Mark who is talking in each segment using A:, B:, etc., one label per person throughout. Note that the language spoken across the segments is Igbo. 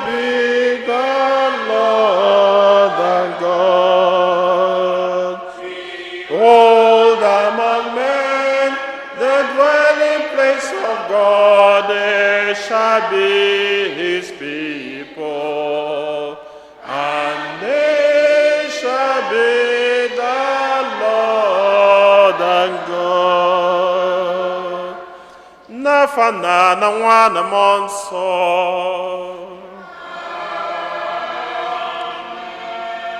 A: be the Lord thy God. Behold, among men, the dwelling place of God, they shall be his people, and they shall be the Lord and God. N'afa na nwa na mmụọ nsọ.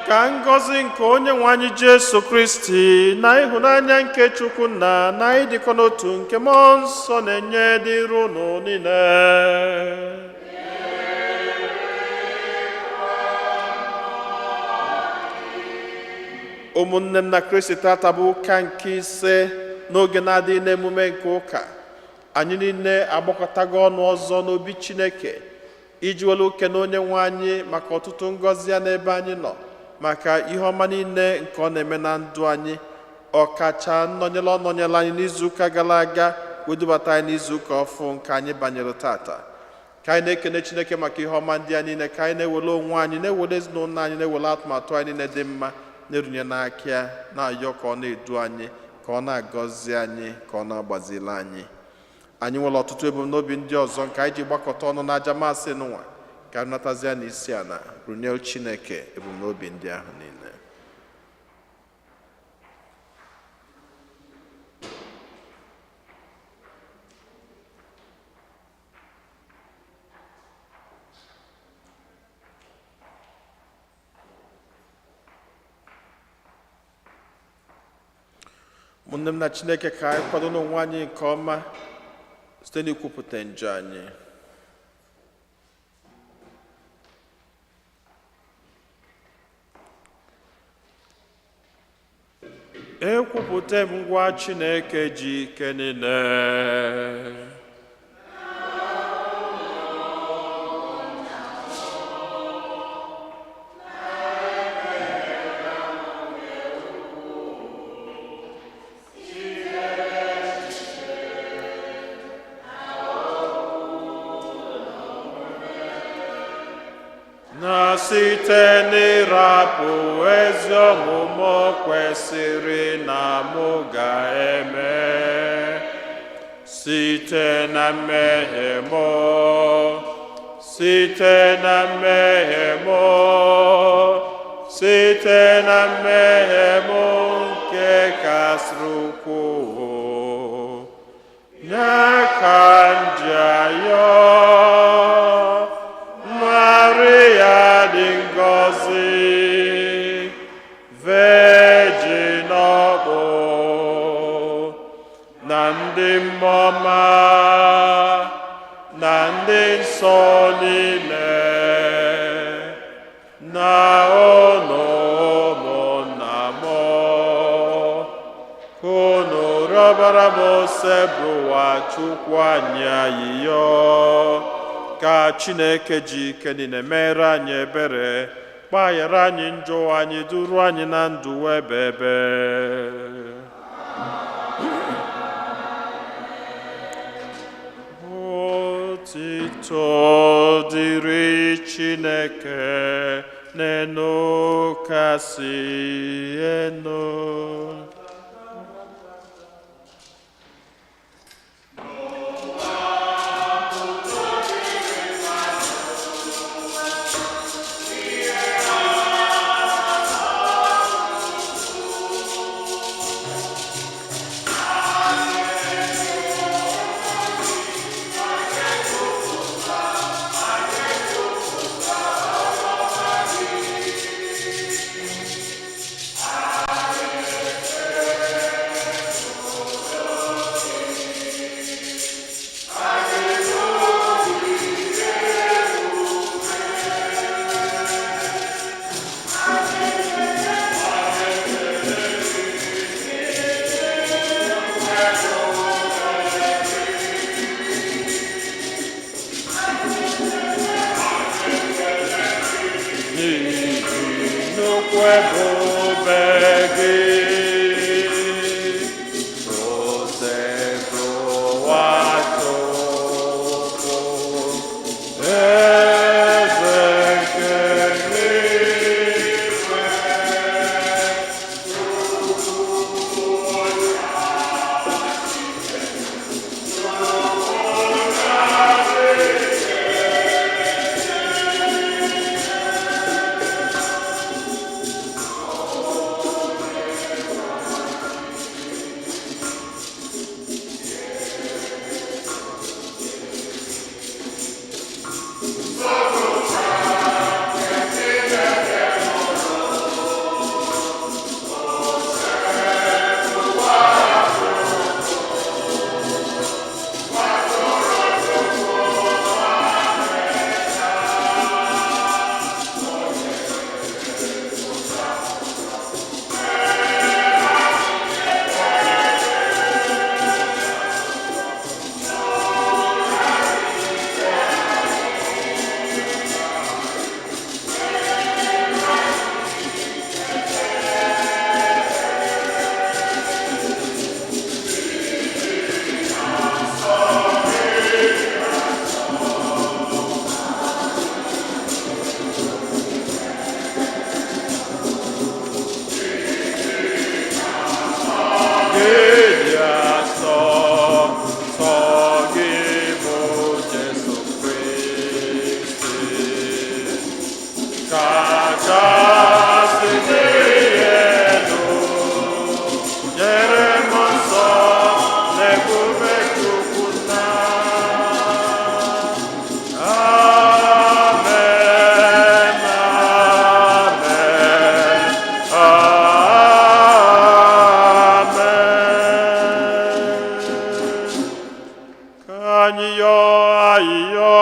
A: Ka ngọzi nke onye nwe anyị Jesu Kristi na ịhụnanya nke Chukwu Nna na ịdịkọ n'otu nke mmụọ nsọ na-enye dịrị unu niile. Ụmụnne m na Kristi, tata bụ ụka nke ise n'oge na-adịghị n'emume nke ụka. Anyị niile agbakọtago ọnụ ọzọ n'obi Chineke iji were oke na onye nwe anyị maka ọtụtụ ngọzi ya n'ebe anyị nọ, maka ihe ọma niile nke ọ na-eme na ndụ anyị, ọkacha nọnyela anyị n'izuụka gara aga wedubata anyị n'izuụka ọfụ nke anyị banyere tata. Ka anyị na-ekene Chineke maka ihe ọma ndị a niile, ka anyị na-ewere onwe anyị, na-ewere ezinụlọ anyị, na-ewere atụmatụ anyị niile dị mma na-erunye n'aka ya, na-ayọ ka ọ na-edu anyị, ka ọ na-agọzi anyị, ka ọ na-agbazili anyị. Anyị nwere ọtụtụ ebumnobi ndị ọzọ nke anyị ji gbakọta ọnụ n'aja masị n'ụwa, ka anyị natazi ya n'isi ala runye Chineke ebumnobi ndị ahụ niile. Ụmụnne m na Chineke, ka anyị kwado n'onwe anyị nke ọma site n'ikwupụta njọ anyị. Ekwupụta m ngwa Chineke ji ike niile. Na site n'ịrapụ ezi omume kwesịrị na mụ ga-eme, site na mmehie m, site na mmehie m, site na mmehie m nke kasịrị ukwuu, nye ka njayọ Maria dị ngọzi, Virgin ọkpụ, na ndị mmụọ ọma na ndị nsọ niile, na unu ụmụnna m, ka unu rịọbara m ose bụwa Chukwu anyị ayịyọ. Ka Chineke ji ike niile mere anyị ebere, gbaghara anyị njọ anyị, duru anyị na ndụ ebe. Otito dịrị Chineke n'enu kasị enu. Eze ayịyọ ayịyọ.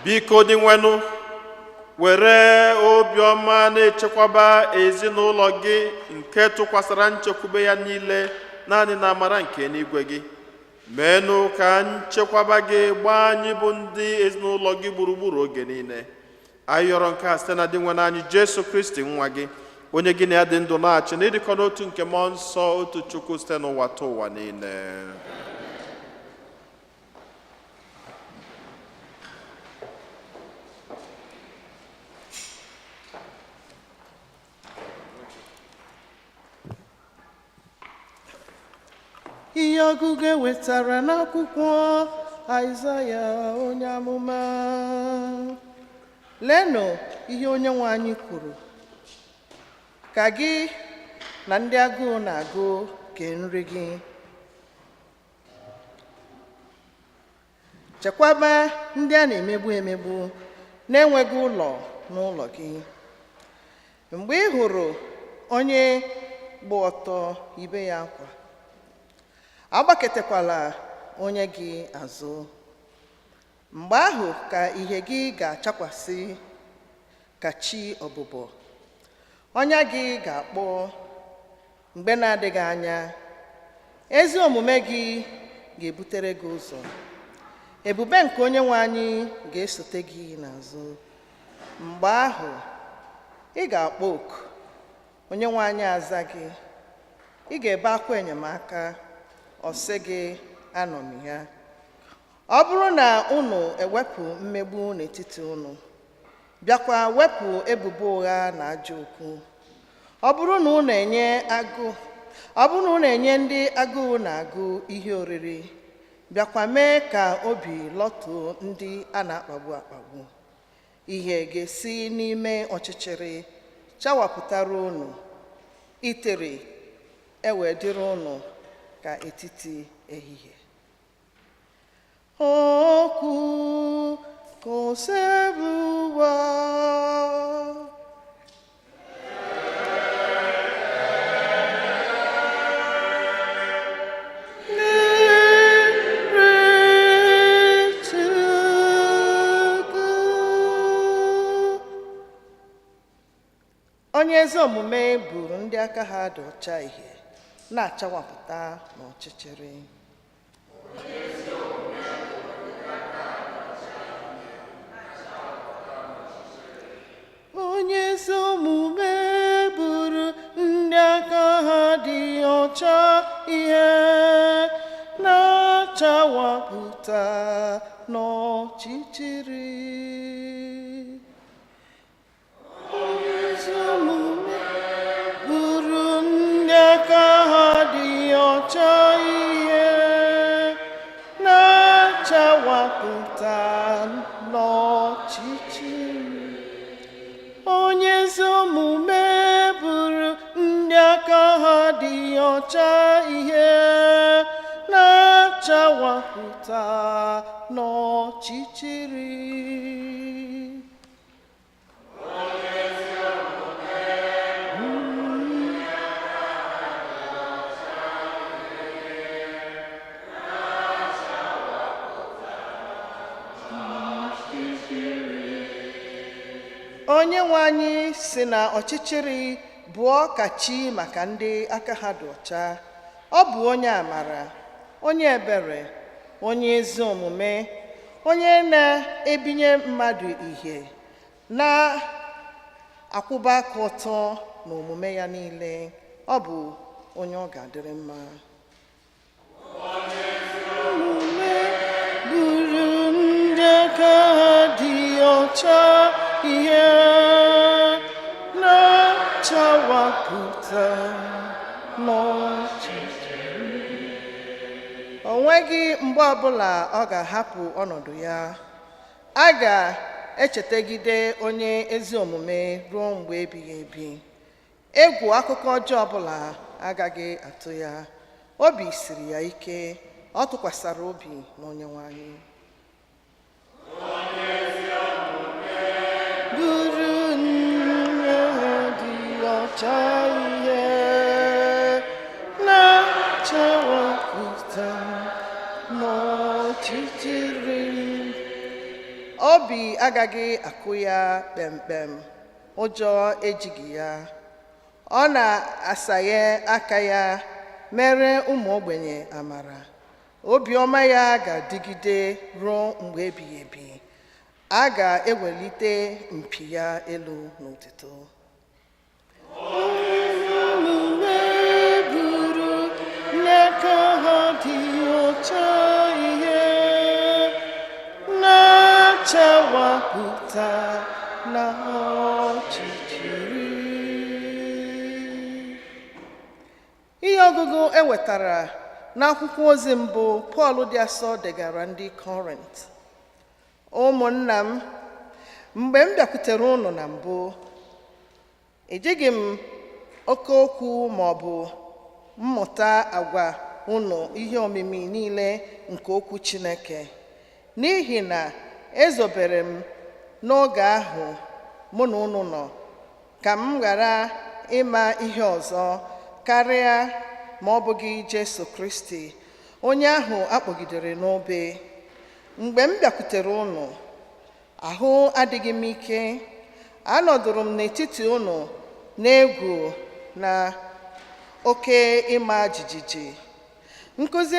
A: Biko dị nwenụ, were obiọma na-echekwaba ezinụlọ gị nke tụkwasịra nchekwube ya niile naanị na amara nke n'igwe gị. Meenụ ka nchekwaba gị gbaa anyị bụ ndị ezinụlọ gị gburugburu oge niile. Anyị yọrọ nke a site na dị nwe anyị Jesu Kristi nwa gị, onye gị na ya dị ndụ na-achị na ịdịkọ n'otu nke mmụọ nsọ, otu Chukwu site n'ụwa ta ụwa niile.
B: Ihe ọgụgụ ewetara n'akwụkwọ Aịzaya onye amụma. Leenụ ihe Onyenwe anyị kwuru: ka gị na ndị agụụ na-agụ kee nri gị. Chekwaba ndị a na-emegbu emegbu na-enweghị ụlọ n'ụlọ gị. Mgbe ị hụrụ onye gba ọtọ ibe ya akwa, agbaketekwala onye gị azụ. Mgbe ahụ ka ihe gị ga-achakwasị ka chi ọbụbọ, ọnya gị ga-akpọ mgbe na-adịghị anya. Ezi omume gị ga-ebutere gị ụzọ, ebube nke Onyenwe anyị ga-esote gị n'azụ. Mgbe ahụ ị ga-akpọ oku, Onyenwe anyị aza gị. Ị ga-ebe akwa enyemaka, ọ sị gị, anọ m ya. Ọ bụrụ na unu ewepụ mmegbu n'etiti unu, bịakwa wepụ ebubo ụgha na ajọ okwu, ọ bụrụ na unu enye ndị agụụ na-agụ ihe oriri, bịakwa mee ka obi lọtuo ndị a na-akpagbu akpagbu, ihe ga-esi n'ime ọchịchịrị chawapụtara unu, itere ewedịrị unu ka etiti ehihie. Okwu kosebuwa onye ezi omume buru ndị aka ha dị ọcha ihe na-achawapụta n'ọchịchịrị. Onye ezi omume buru ndị aka ha dị ọcha ihe na-achawapụta n'ọchịchịrị. Onye ezi omume buru ndị aka ha dị ọcha ihe na-achawapụta n'ọchịchịrị. Onye ezi omume buru ndị aka ha dị ọcha ihe na-achawapụta n'ọchịchịrị. Onyenwe anyị si na ọchịchịrị bụọ ka chi maka ndị aka ha dị ọcha. Ọ bụ onye amara, onye ebere, onye ezi omume, onye na-ebinye mmadụ ihe, na-akwụba aka ọtọ n'omume ya niile. Ọ bụ onye ọ ga-adịrị mma. Omume buru ndị aka ha dị ọcha ihe na-achawapụta n'ọchịchịrị. O nweghị mgbe ọbụla ọ ga-ahapụ ọnọdụ ya. A ga-echetegide onye ezi omume ruo mgbe ebighị ebi. Egwu akụkọ ọjọọ ọbụla agaghị atụ ya. Obi siri ya ike, ọ tụkwasara obi n'Onyenwe anyị. Buru nne dị ọcha ihe na-achawapụta ọchịchịrị. Obi agaghị akụ ya kpemkpem, ụjọ ejighị ya. Ọ na-asaghe aka ya mere ụmụ ogbenye amara. Obiọma ya ga-adịgide ruo mgbe ebighị ebi. A ga-ewelite mpi ya elu n'otuto. N'aka ha dị ọcha ihe na-achawapụta na ọchịchịrị. Ihe ọgụgụ ewetara n'akwụkwọ ozi mbụ Pọl dị asọ degara ndị Kọrint. Ụmụnna m, mgbe m bịakwutere unu na mbụ, ejighị m oke okwu maọbụ mmụta agwa unu ihe omimi niile nke okwu Chineke, n'ihi na ezobere m n'oge ahụ mụ na unu nọ, ka m ghara ịma ihe ọzọ karịa ma ọ bụghị Jesu Kristi, onye ahụ akpọgidere n'obe. Mgbe m bịakwutere unu, ahụ adịghị m ike, anọdụrụ m n'etiti unu n'egwu na oke ịma jijiji. Nkụzi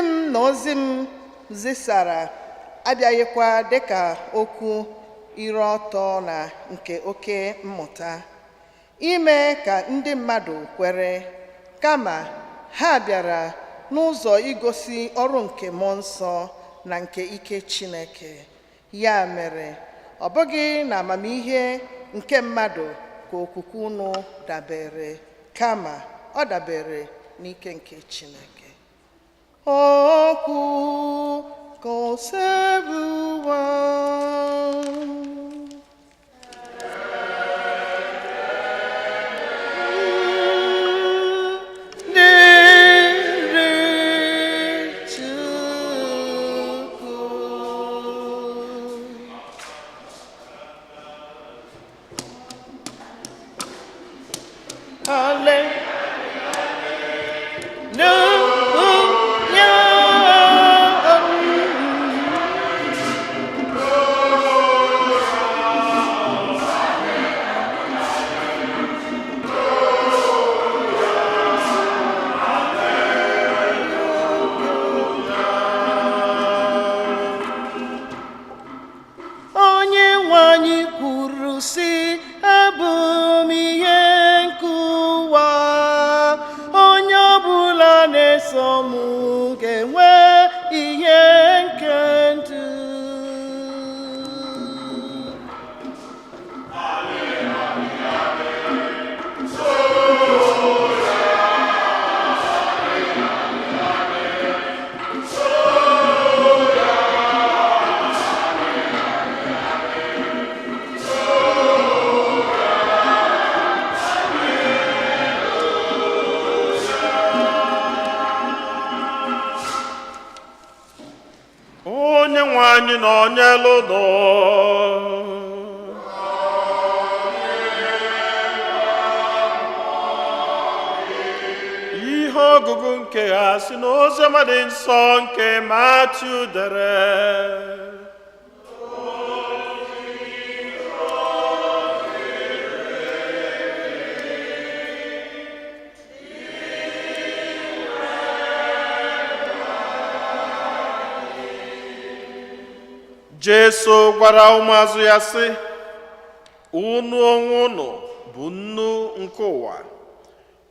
B: m na ozi m zisara abịaghịkwa dịka okwu ire ọtọ na nke oke mmụta, ime ka ndị mmadụ kwere, kama ha bịara n'ụzọ igosi ọrụ nke mmụọ nsọ na nke ike Chineke. Ya mere, ọ bụghị na amamihe nke mmadụ ka okwukwe unu dabere, kama ọ dabere n'ike nke Chineke. Okwu Kosebuwa.
A: anyị nọnyelu ụdọ ihe ọgụgụ nke ha si n'oziọma dị nsọ nke Matiu dere. Jesu gwara ụmụazụ ya sị, unu onwe unu bụ nnu nke ụwa.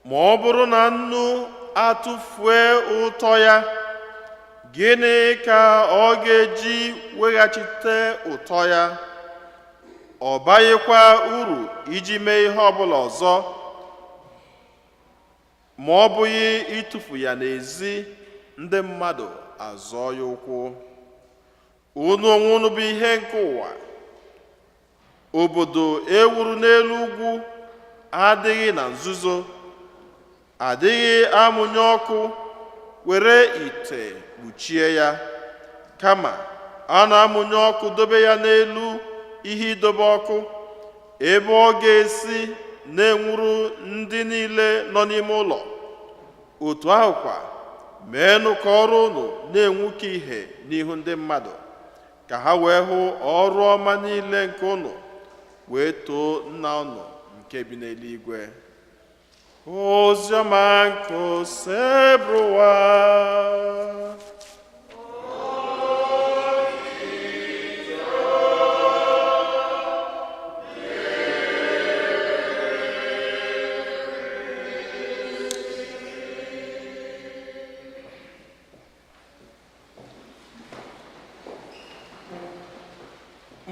A: Ma ọ bụrụ na nnu atụfue ụtọ ya, gịnị ka ọ ga-eji weghachite ụtọ ya? Ọ baghịkwa uru iji mee ihe ọbụla ọzọ, ma ọ bụghị ịtụfu ya n'ezi ndị mmadụ azọọ ya ụkwụ. Unu onwe unu bụ ihe nke ụwa. Obodo ewuru n'elu ugwu adịghị na nzuzo, adịghị amụnye ọkụ were ite kpuchie ya, kama a na-amụnye ọkụ dobe ya n'elu ihe idobe ọkụ, ebe ọ ga-esi na-enwuru ndị niile nọ n'ime ụlọ. Otu ahụkwa meenụ ka ọrụ unu na-enwuke ihe n'ihu ndị mmadụ, ka ha wee hụ ọrụ ọma niile nke unu, wee too nna unu nke bi n'eluigwe. Oziọma nke osebruwa.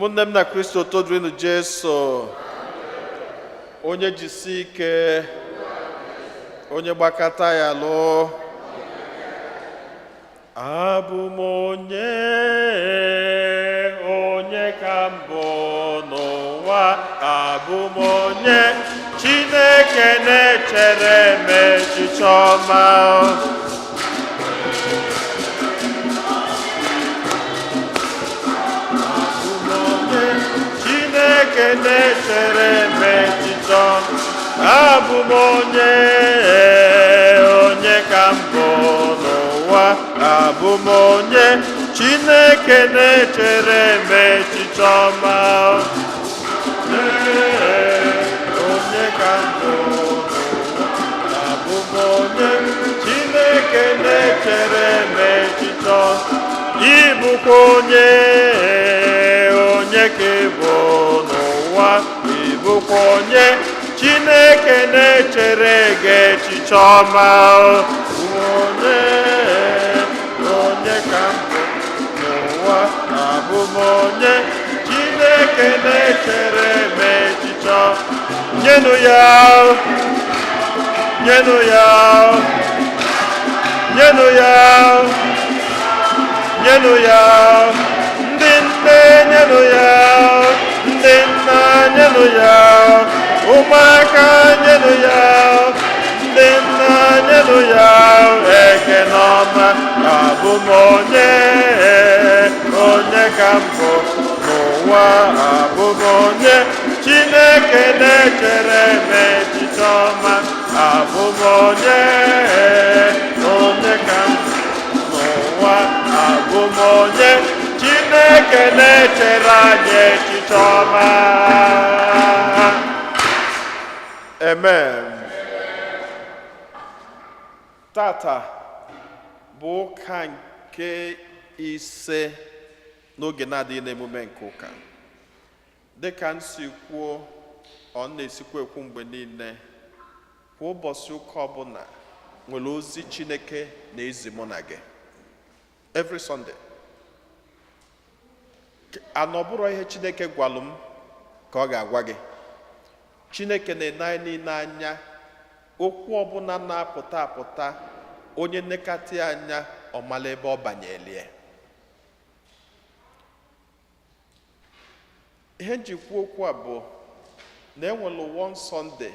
A: Ụmụnne m na Kristo todurinu Jesu, onye jisi ike, onye gbakata ya lụ. Abụ m onye ka mbụ n'ụwa, abụ m onye Chineke na-echere m echiche ọma. Chineke na-echere m echiche ọma. Abụ m onye ka mbụ n'ụwa, abụ m onye Chineke na-echere m echiche ọma. Onye ka mbụ n'ụwa, abụ m onye Chineke na-echere m echiche ọma. Ịbụkwa onye ka ịbụ n'ụwa, ịbụkwa onye Chineke na-echere gị echiche ọma. Onye ka mbụ n'ụwa, abụ m onye Chineke na-echere m echiche ọma. Nyenụ ya, nyenụ ya, nyenụ ya, nyenụ ya. Ndị nne nyenụ ya, ndị nna nyenụ ya, ụmụaka nyenụ ya, ndị nna nyenụ ya ekele ọma. Abụ m onye ka mbụ n'ụwa, abụ m onye Chineke na-echere m echiche ọma. Abụ m onye ka mbụ n'ụwa, abụ m onye Chineke na-echere anyị echiche ọma. Amen. Tata bụ ụka nke ise n'oge na-adịghị n'emume nke ụka. Dịka m si kwuo, ọ na-esikwa ekwu mgbe niile, kwa ụbọchị ụka ọbụla nwere ozi Chineke na-ezi mụ na gị. Every Sunday. Anọbụrụ ihe Chineke gwalụ m ka ọ ga-agwa gị. Chineke na-ene anyị niile anya. Okwu ọbụla na-apụta apụta, onye nnekata anya ọmala ebe ọ banyelie. Ihe njikwa okwu a bụ na enwere one Sunday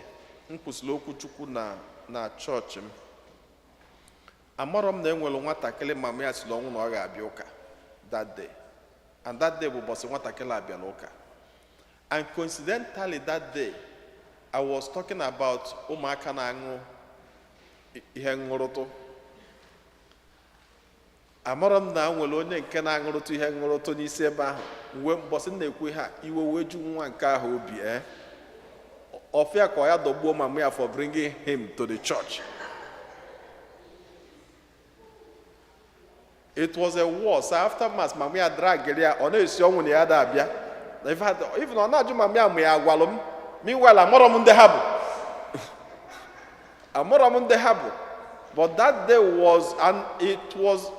A: m kwụsịrị okwu Chukwu na chọọchị m. Amarọ m na enwere nwatakịrị mama ya sịrị ọnwụ na ọ ga-abịa ụka that day. And that day bụ ụbọchị nwatakịrị abịala ụka. And coincidentally that day, I was talking about ụmụaka na-aṅụ ihe ṅụrụtụ. Amarọ m na nwere onye nke na-aṅụrụtụ ihe ṅụrụtụ n'isi ebe ahụ. Mgbe mbọsị na-ekwu ha, iwe wee ju nwa nke ahụ obi. Ọfịa ka ọ ya dọgbuo mama ya for bringing him to the church. It was a war. So after mass, mama ya drag ya, ọ na-esi ọnwụ na ya da abịa. Even ọ na-ajụ mama ya mụ ya agwalụ m. Meanwhile, amụrụ m ndị ha bụ. Amụrụ m ndị ha bụ. But that day was, and it was,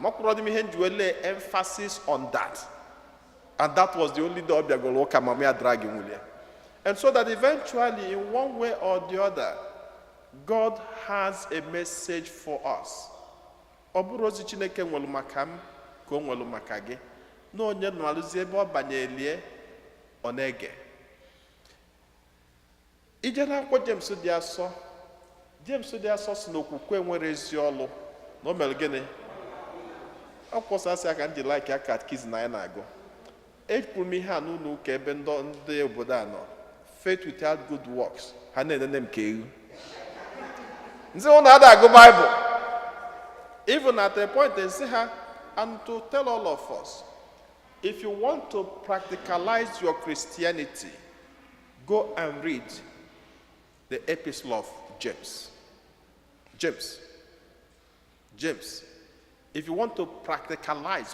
A: makwụrụ dị m ihe njiwele emphasis on that. And that was the only day ọ bịagoro ụka mama ya drag nwụrụ. And so that eventually, in one way or the other, God has a message for us. Ọ bụrụ ozi Chineke nwere maka m ka o nwere maka gị. Na onye nọalụzi ebe ọ banyelie, ọ na-ege. Ije n'akwụkwọ James dị asọ si na okwukwe nwere ezi ọlụ. Na o mere gịnị? Ọ kwụsasị aka ndị like ya catechism na ya na-agụ. Ekwuru m ihe a n'ụlọ ụka ebe ndị obodo a nọ. Faith without good works. Ha na-enene m ka ewu. Ndị ụlọ ada agụ Bible. Even at a point in see her, and to tell all of us, if you want to practicalize your Christianity, go and read the Epistle of James. James. If you want to practicalize,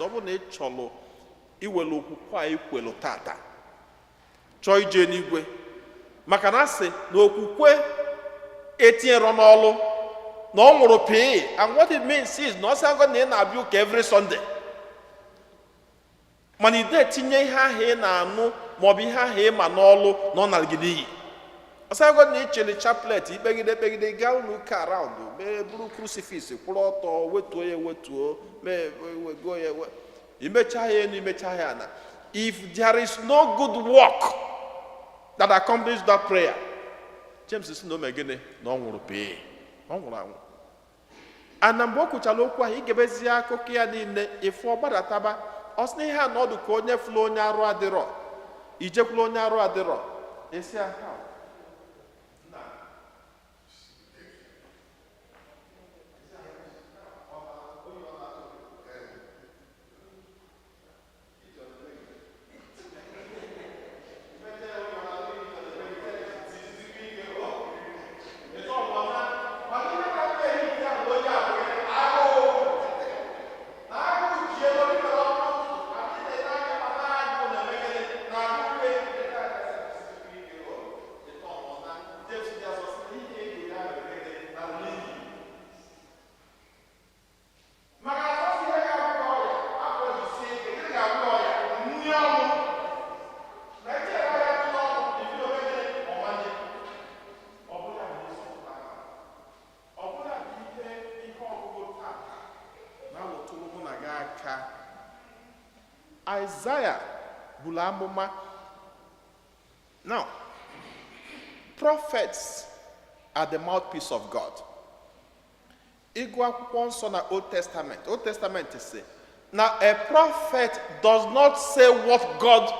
A: iwelu okwukwe a ikwelu tata chọọ ije n'igwe maka na asị na okwukwe etinyere n'ọlụ na ọ nwụrụ pii, and what it means is na ọ sị agụ na ị na-abịa ụka every Sunday mana ide etinye ihe ahụ ị na-anụ maọbụ ihe ahụ ị ma n'ọlụ na ọ nara gị n'iyi. Ọ sị agụ na ichele chaplet ikpegide gaa ụlọ ụka around mee buru crucifix kwụrụ ọtọ wetuo ya ewetuo mee wego ya imecha ya enu imecha ya na. If there is no good work that accomplishes that prayer, James is no megene na ọ nwụrụ pee, ọ nwụrụ anwụ. Ana mgbe o kwuchara okwu ahụ igebezi akụkọ ya niile ifu ọgbadataba ọ sị na ihe anọdụ ka onye fụrụ onye arụ adịrọ ijekwula onye arụ adịrọ esi aha Isaiah buru amụma. Now, prophets are the mouthpiece of God. Ịgụ akwụkwọ nsọ na Old Testament say, now a prophet does not say what God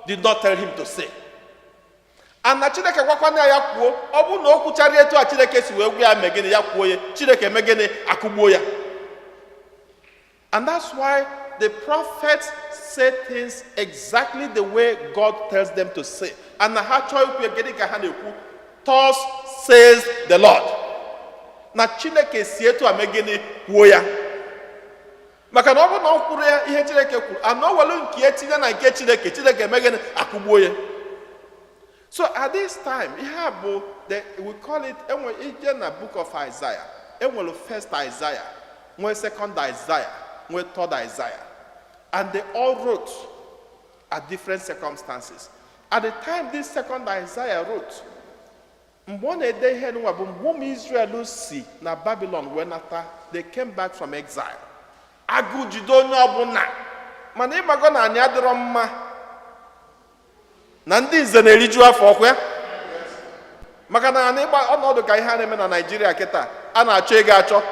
A: did not tell him to say. And na Chineke gwakwana ya kwuo, ọ bụ na o kwuchara etu a Chineke si wee gwa ya megene ya kwuo ya, Chineke megene akụgbuo ya. And that's why the prophets say things exactly the way God tells them to say. And thus says the Lord. Na Chineke si etu amegene kwuo ya. Maka na ọ bụ na ọ kwuru ya ihe Chineke kwuru, ana ọ welu nke etinye na nke Chineke megene akụgbuo ya. So at this time, we call it in the book of Isaiah. First Isaiah, second Isaiah, third Isaiah. And they all wrote at different circumstances. At the time this second Isaiah wrote, Israel si na Babylon wenata, they came back from exile. Agụ jido ọbụna, mana ịmago na anyị adịrọ mma. Na ndị nze na-eriju afọ ọkwa ya. Maka na anyị ọnọdụ ka ihe a na-eme na Nigeria kịta, a na-achọ ego achọ.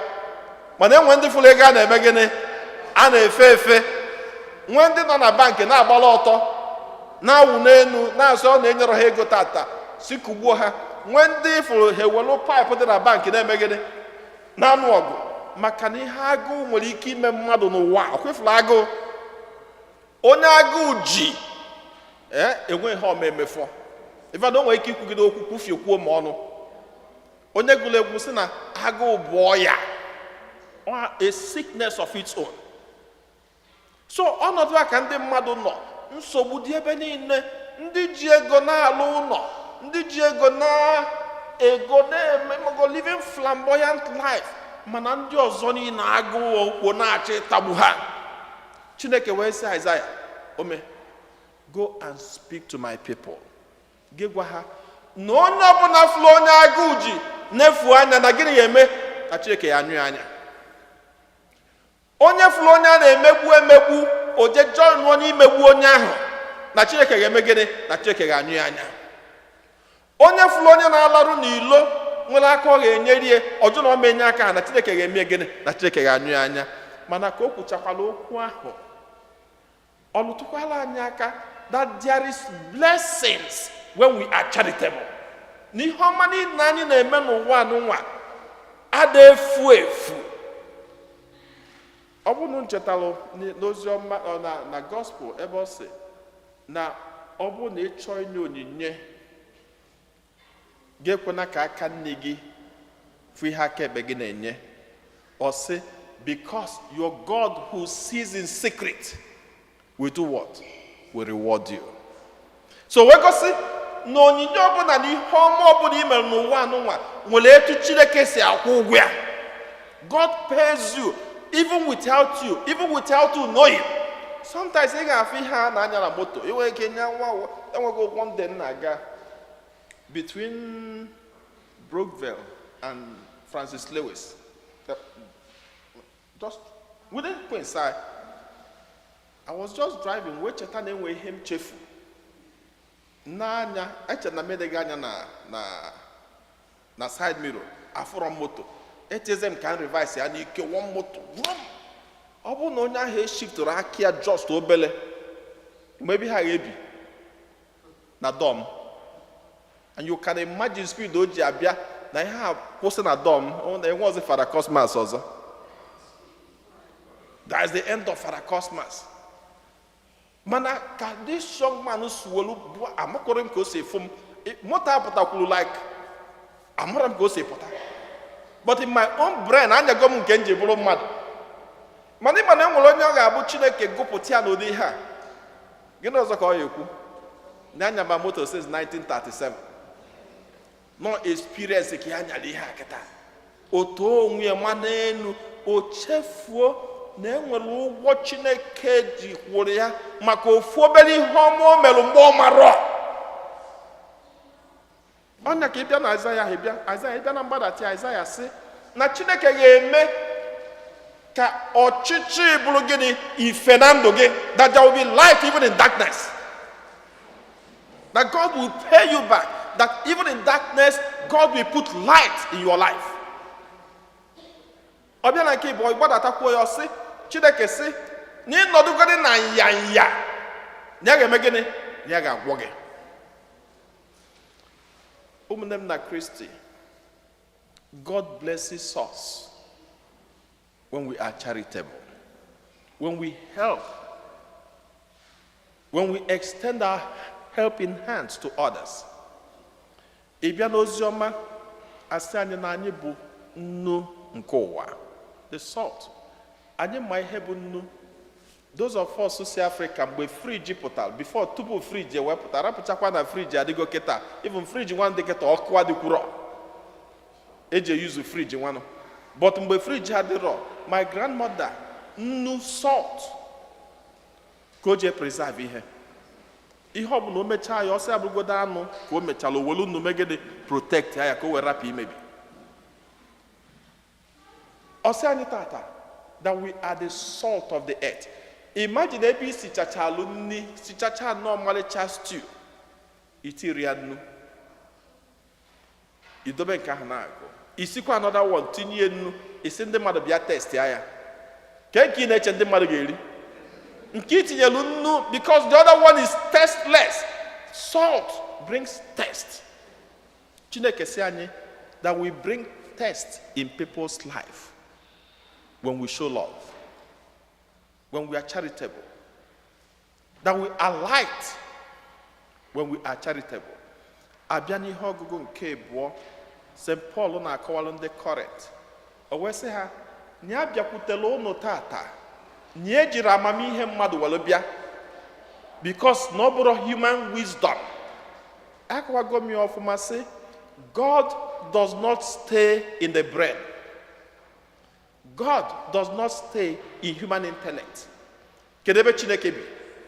A: Mana enwe ndị fụrụ ego a na-eme gịnị? A na-efe efe. Nwe ndị nọ na bankị na-agbala ọtọ na-awụ n'elu na-asọ ọ na-enyere ha ego tata si kugbuo ha. Nwe ndị fụrụ ha ewelu paịpụ dị na bankị na-emegide na-anụ ọgụ maka na ihe agụụ nwere ike ime mmadụ n'ụwa. Ọkwefụrụ agụụ onye agụụ ji enwe ihe omemefọ ifeadụ nwere ike ikwugide okwu kwufiekwuo ma ọnụ. Onye gụrụ egwu sị na agụụ bụ ọya, a sickness of its own. So ọnọdụ a ka ndị mmadụ nọ nsogbu dị ebe niile. Ndị ji ego na-alụ ụlọ, ndị ji ego na-eme living flamboyant life, mana ndị ọzọ niile agụụ okwu na-achọ ịtagbu ha. Chineke wee sị Isaiah, go and speak to my people. Gị gwa ha na onye ọbụla fụrụ onye agụụ ji na-efu anya na gịnị ya eme ka Chineke ya anyụ anya. Onye fụrụ onye a na-emegbu oje John onye imegbu onye ahụ na Chineke ga-eme gịnị na Chineke ga-anyụ ya anya. Onye fụrụ onye na-alarụ n'ilo nwere aka ọ ga-enyeri ya ọjụ na omenye aka na Chineke ga-eme gịnị na Chineke ga-anyụ ya anya. Mana ka o kwuchakwala okwu ahụ ọ lụtụkwala anyị aka that there is blessings when we are charitable. N'ihe ọma niile anyị na-eme n'ụwa anụnwa ada efu efu. ọ bụrụ na nchetalụ n'ozi ọma na gospel ebe ọ sị na ọ bụrụ na ị chọọ inye onyinye ga-ekwena ka aka nne gị fụ ihe aka ekpe gị na-enye. Ọ sị, because your God who sees in secret will do what? Will reward you. So we gosi na onyinye ọbụla na ihe ọma ọbụla i mere n'ụwa anụnwa nwere etu Chineke si akwụ ụgwọ ya. God pays you even without you knowing. Sometimes ị ga-afụ ihe a na-anya na moto, ị nwere ike nye nwa enweghị ụgwọ ndị na-aga between Brookville and Francis Lewis. Just we didn't go inside. I was just driving, wee cheta na enwe ihe m chefu. N'anya, eche na medegị anya na side mirror, afọrọ moto. Etieze m ka m revise ya n'ike one moto. Ọ bụ na onye ahụ eshiftụrụ aka ya just obele. Maybe ha ga-ebi na dom. And you can imagine speed o ji abịa na ihe a kwụsị na dom, enwe ọzọ Father Cosmas ọzọ. That is the end of Father Cosmas. Mana ka this young man suwelu bu amakọrọ m ka o si fom moto apụtakwuru like amara m ka o si pụta. But in my own brain anyago m nke nje bụrụ mmadụ. Mana ịma na enwere onye ọ ga-abụ Chineke gụpụta ya n'ụdị ihe a. Gịnị ọzọ ka ọ ga-ekwu? N'anya ma moto since 1937. No experience ka ya nyere ihe a kịta. Otu onwe ya ma n'elu o chefuo na enwere ụgwọ Chineke ji kwụrụ ya maka ofu obere ihe ọma o mere mgbe ọ marọ. Ọnya ka ịbịa na Aịzaya ịbịa na mgbadati Aịzaya sị na Chineke ga-eme ka ọchịchị bụrụ gịnị ife na ndụ gị, that there will be light even in darkness. That God will pay you back. That even in darkness, God will put light in your life. Ọbịa na nke ịbụ ịgbadatakwu ya ọsị Chineke sị na ịnọdụgodị na nyanya na ya ga-eme gịnị? Na ya ga-agwọ gị. Ụmụnne m na Kristi, God blesses us when we are charitable, when we help, when we extend our helping hands to others. Ị bịa n'ozi ọma asị anyị na anyị bụ nnu nke ụwa, the salt. Anyị ma ihe bụ nnu. Those of us who see Africa, mgbe friji pụtara, before tupu friji ewepụta, rapụchakwa na friji adịgo kịta. Even friji nwa dị kịta ọkụ adịkwuro. Eji use friji nwanụ. But mgbe friji adịrọ, my grandmother, nnu salt, ka o je preserve ihe. Ihe ọ bụla o mechaa ya ọsọ abụrụgodo anụ ka o mechala owelu nnu megide protect ya ka o were rapụ imebi. Ọsọ anyị tata, that we are the salt of the earth. Imagine ebe isi chachalụ nni, si chacha nọ ọmalịcha stew, itiri ya nnu, idobe nke ahụ na-agụ, isikwa another one tinye nnu, isi ndị mmadụ bịa test ya. Ka ị na-eche ndị mmadụ ga-eri? Nke itinyelu nnu, because the other one is tasteless. Salt brings taste. Chineke sị anyị that we bring taste in people's life when we show love, when we are charitable, that we are light when we are charitable. Abịa n'ihe ọgụgụ nke abụọ, St. Paul na-akọwalụ ndị Kọrint. O wee sị ha, nye abịakwutela unu tata, nye jiri amamihe mmadụ were bịa, because na ọ bụrụ human wisdom. Akwago m ya ọfụma sị, God does not stay in the brain. God does not stay in human intellect. Kedebe Chineke bi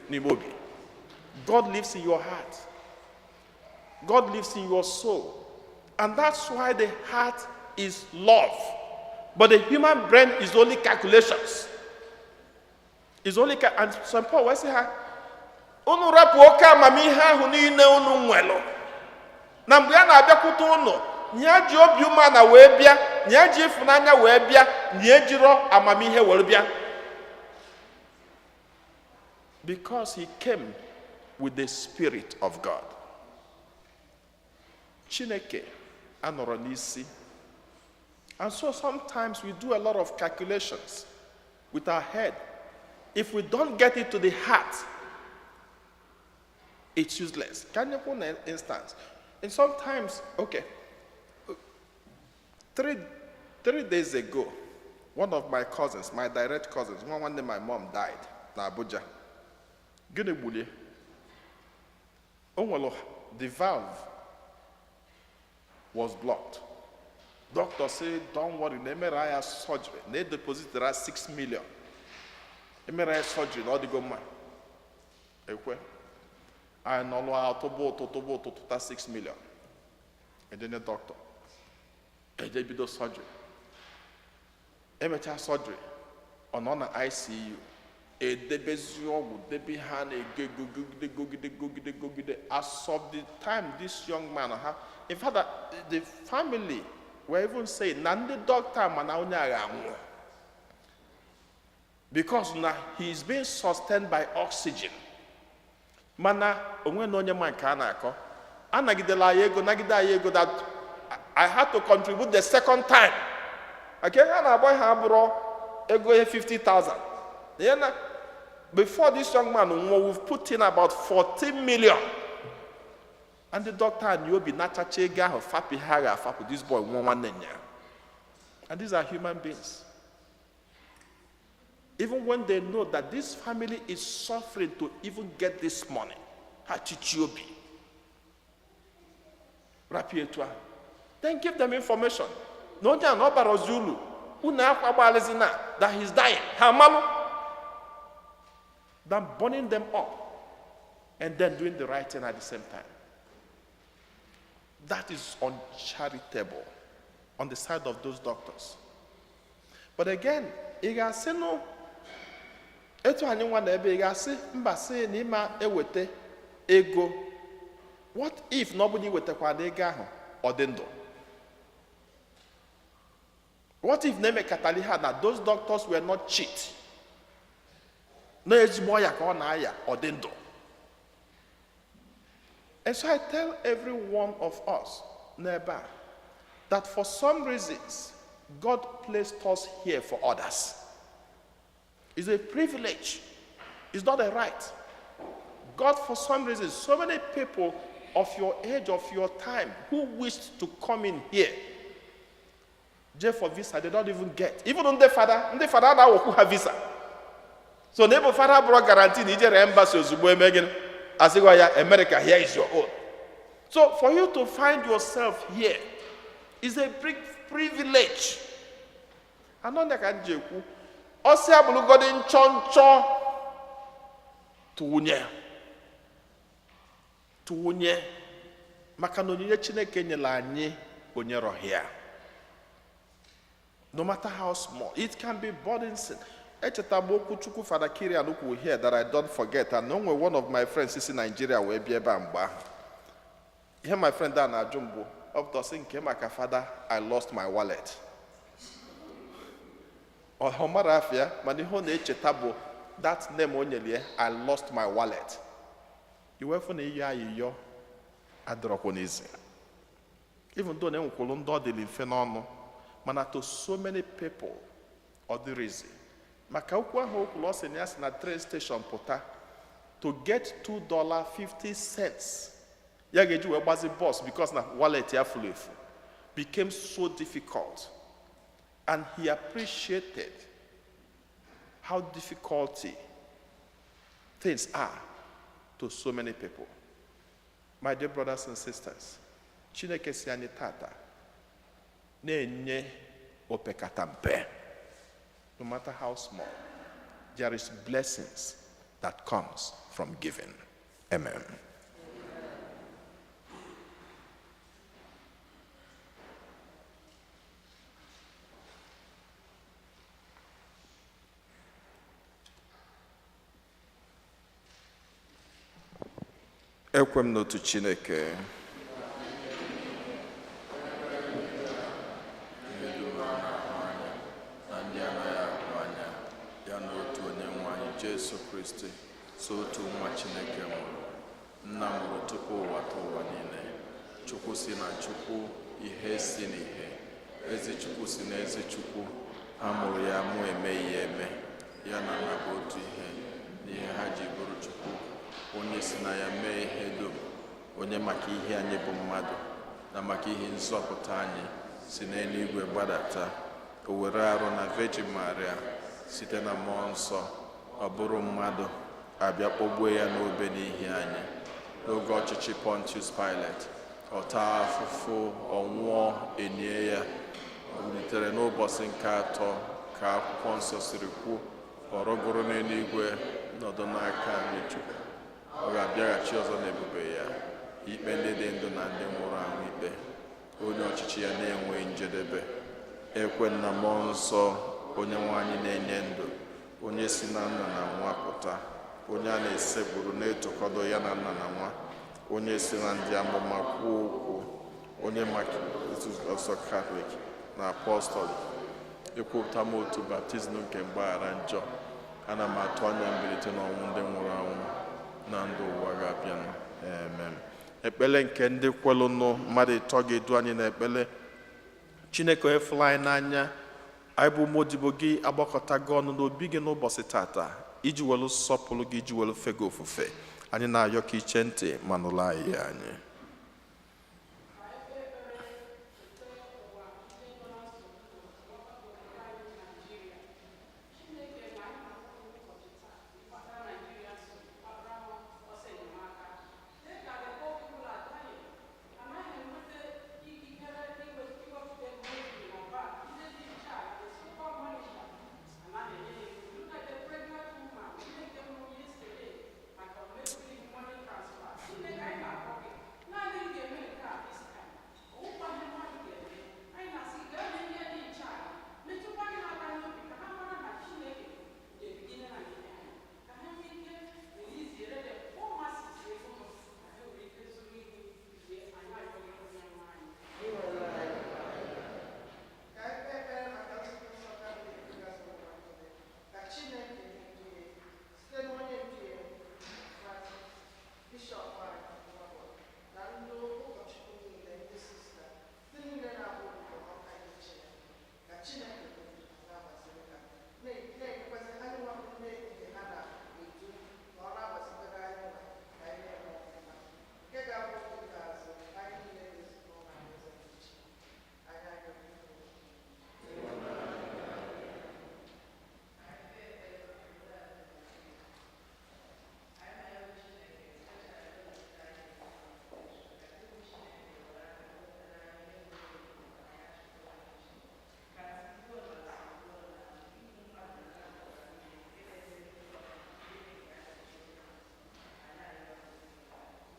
A: n'ime obi. God lives in your heart. God lives in your soul. And that's why the heart is love. But the human brain is only calculations. It's only and St. Paul wee sị ha, unu rapụ oke amamihe ahụ niile unu nwelụ. Na mgbe ya na-abịakwute unu, nye ji obi umeala wee bịa, nye ji ịfụnanya wee bịa, nye jiro amamihe wee bịa. Because he came with the Spirit of God. Chineke anọrọ n'isi. And so sometimes we do a lot of calculations. with our head. If we don't get it to the heart, it's useless. Can you put an instance? And sometimes, okay, 3 days ago, one of my cousins, my direct cousins, one day my mom died in Abuja. The valve was blocked. Doctor said, don't worry, MRI surgery. They deposited 6 million. MRI surgery, all the go man. I know how to 6 million. And then the doctor. And they do surgery. MRI surgery. On ICU. A debezio would be hand a go. As of the time this young man had, in fact, the family were even saying, Nandi doctor manaunya, because now he is being sustained by oxygen. Mana onwe no nyama kana ko. Anagidela yego nagida yego that I had to contribute the second time. Okay, na boy ha bro ego 50,000. Yeah, before this young man, we've put in about 14 million. And the doctor knew be natachega or fapi haga fapu this boy one. And these are human beings. Even when they know that this family is suffering to even get this money, hachichiobi, rapietwa, then give them information. No, no, barozulu, that he's dying. Hamalu. Than burning them up and then doing the right thing at the same time. That is uncharitable on the side of those doctors. But again, igasino eto anyone ebe igasi mbase ni ma ewete ego. What if nobody wetekwa ego ahu odendo? What if neme kataliha that those doctors were not cheat? And so I tell every one of us, neighbor, that for some reasons, God placed us here for others. It's a privilege. It's not a right. God, for some reasons, so many people of your age, of your time, who wished to come in here, J for visa, they don't even get. Even on the father now who have visa. So neighbor father brought guarantee Nigeria embassy as America, here is your own. So for you to find yourself here is a big privilege. I know that can do. Osia bulu godin choncho tuunye makanonye Chineke nyela anyi onyero here. No matter how small, it can be burdensome. Father Kiri will hear that I don't forget. And only one of my friends is in Nigeria will be a bamba. Here, my friend Dana Jumbo, up to saying, Father, I lost my wallet. Or Homarafia, Manihone Chetabo, that name only, I lost my wallet. You were for a year, I drop on easy. Even though they will not do the phenomenon, manato so many people or the reason. Makaukwa hope lost in na train station pota to get $2.50. Yageju was a boss because na wallet ya full became so difficult. And he appreciated how difficulty things are to so many people. My dear brothers and sisters, Chineke siani tata ne opekatampe. No matter how small, there is blessings that comes from giving. Amen. Ekwem n'otu Chineke. Jesu Kristi, so otu nwa Chineke nwụrụ, nna mụrụ tupu ụwa tụọ ụwa niile, Chukwu si na Chukwu, ihe si n'ihe, ezi Chukwu si na ezi Chukwu, a mụrụ ya mụ eme ihe eme, ya na nna bụ otu ihe n'ihe ha ji bụrụ Chukwu, onye si na ya mee ihe dum, onye maka ihe anyị bụ mmadụ na maka ihe nzọpụta anyị si n'eluigwe gbadata, o were arụ na Virgin Maria site na mmụọ nsọ ọ bụrụ mmadụ, abịa kpọgbuo ya n'obe n'ihi anyị. N'oge ọchịchị Pontius Pilate, ọ taa afụfụ, ọ nwụọ, enie ya, o bilitere n'ụbọchị nke atọ ka akwụkwọ nsọ siri kwuo, ọ rọgoro n'eluigwe nọdụ n'aka nri Chukwu. Ọ ga-abịaghachi ọzọ n'ebube ya ikpe ndị dị ndụ na ndị nwụrụ anwụ ikpe. Onye ọchịchị ya na-enweghị njedebe. Ekwe na mmụọ nsọ, onye nwe anyị na-enye ndụ, onye si na nna na nwa pụta, onye a na-esekpụrụ na-etokọdo ya na nna na nwa, onye si na ndị amụma kwuo okwu, onye maka ọsọ Katọlik na apọstọlik, ekwupụta m otu baptizim nke mgbaghara njọ. Ana m atụ anya mbilite n'ọnwụ ndị nwụrụ anwụ na ndụ ụwa ga-abịa. Amen. Ekpele nke ndị kwelụnụ mmadụ ịtọ ga-edu anyị na ekpele. Chineke efula anyị n'anya, anyị bụ ụmụodibo gị agbakọtago ọnụ n'obi gị n'ụbọchị tata iji welu sọpụrụ gị, iji welu fe gị ofufe. Anyị na-ayọ ka iche ntị ma nụrụ anyị anyị.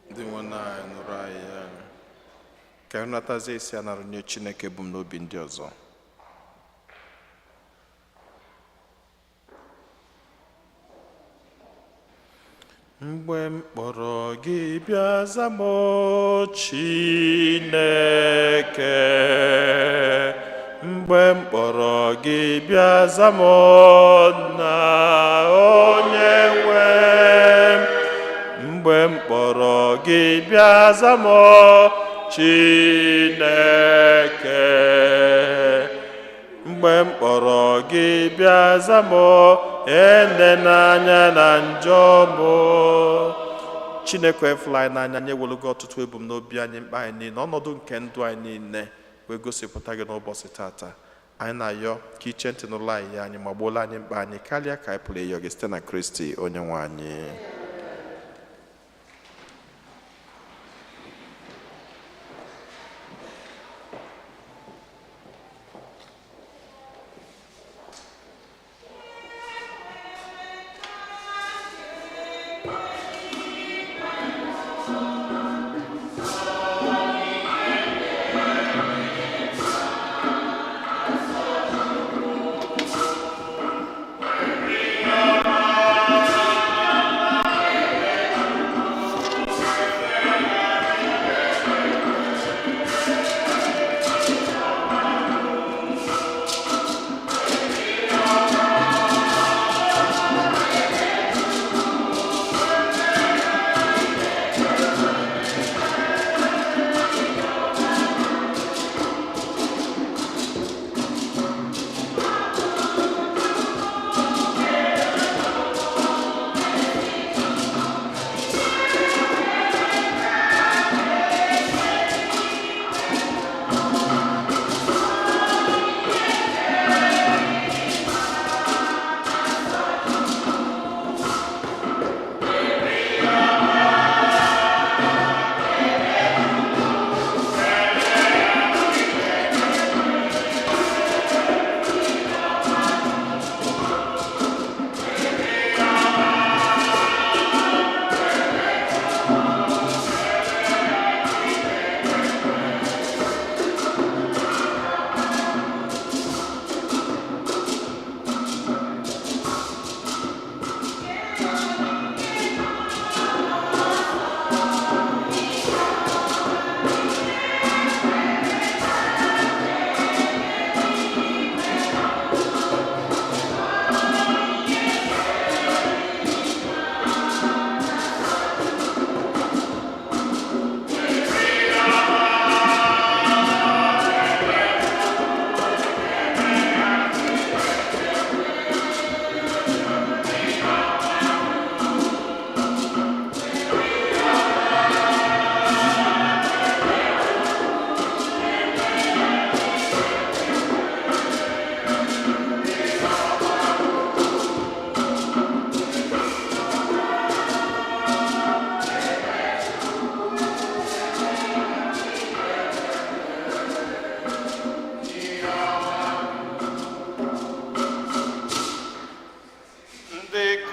A: Ndị nwe anyị nụrụ anyị anya ka anyị natazie isi anara nye Chineke ebumnobi ndị ọzọ. Mgbe m kpọrọ gị bịa za m, Chineke, mgbe m kpọrọ gị bịa za m, na onye nwe m, mgbe m kpọrọ gị bịa za m, Chineke, mgbe m kpọrọ gị bịa za m, ene n'anya na njọ m. Chineke efula anyị n'anya, anyị ewelugo ọtụtụ ebumnobi anyị, mkpa anyị niile, ọnọdụ nke ndụ anyị niile wee gosipụta gị n'ụbọchị tata. Anyị na-ayọ ka iche ntị n'ụlọ anyị anyị ma gbuola anyị mkpa anyị karịa ka anyị pụrụ ịyọ gị site na Kristi onye nwe anyị.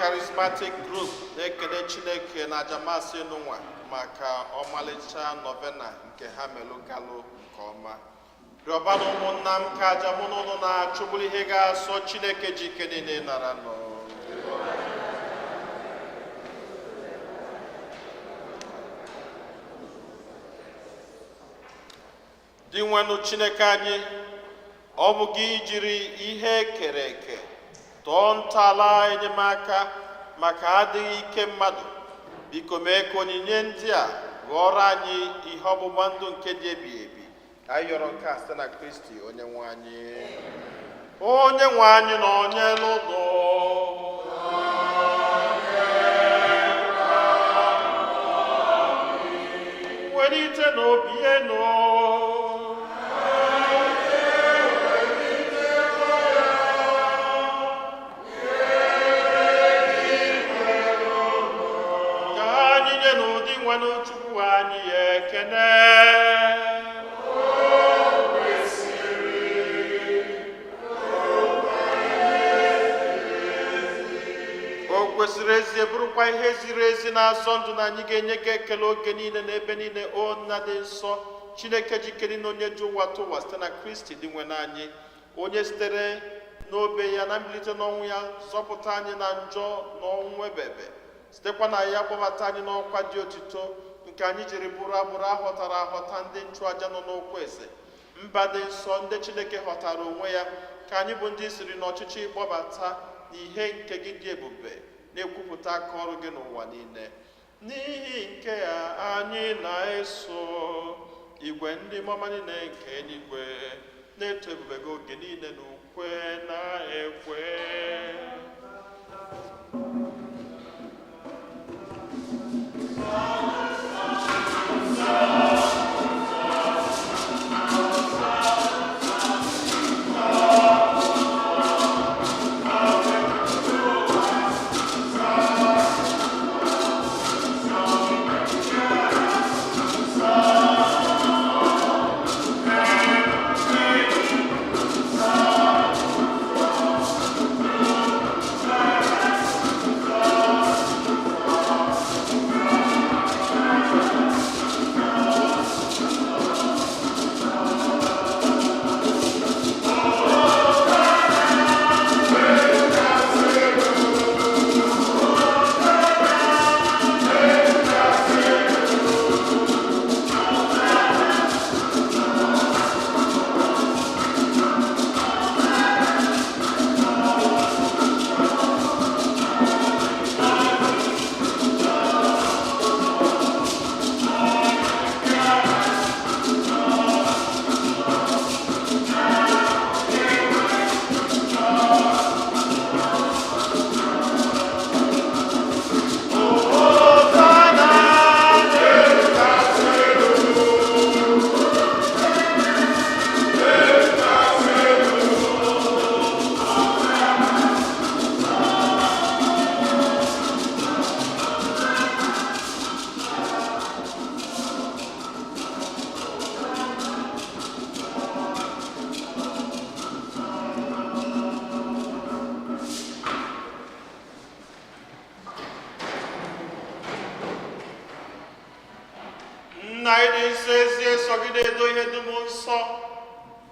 A: Charismatic Group na-ekele Chineke na ajamasị n'ụwa maka ọmalịcha novena nke ha melụgalụ nke ọma. Rịọbanụ ụmụnna m ka aja mụ n'ụlọ na-achụgburu ihe ga-asọ Chineke ji ike niile nara nọ. Dị nwenụ Chineke anyị, ọ bụ gị jiri ihe ekere eke tọọ ntọala enyemaka maka adịghị ike mmadụ. Biko mee ka onyinye ndị a ghọrọ anyị ihe ọgbụgba ndụ nke dị ebighị ebi. Anyị yọrọ nke a site na Kristi onye nwe anyị. Onye nwe anyị na onye n'ụlọ welite n'obi enu. Chukwu anyị ekene. O kwesịrị ezi bụrụkwa ihe ziri ezi na-azọ ndụ na anyị ga-enye gị ekele oge niile na ebe niile, o nna dị nsọ Chineke jikere na onye ji ụwa tụwa site na Kristi dị nwe anyị, onye sitere n'obe ya na mbilite n'ọnwụ ya zọpụta anyị na njọ na ọnwụ ebebe, sitekwa na ya gbabata anyị n'ọkwa dị otito nke anyị jiri bụrụ agbụrụ ahọtara ahọta ndị nchụaja nọ n'okwu eze mba dị nsọ ndị Chineke họtara onwe ya, ka anyị bụ ndị siri n'ọchịchị ịkpọbata n'ihe nke gị dị ebube na-ekwupụta aka ọrụ gị n'ụwa niile. N'ihi nke ya anyị na-eso igwe ndị mmụọ niile nke eluigwe na-eto ebube gị oge niile na ukwe na ekwe. Nna anyị dị nsọ ezie sọgide edo ihe dum nsọ,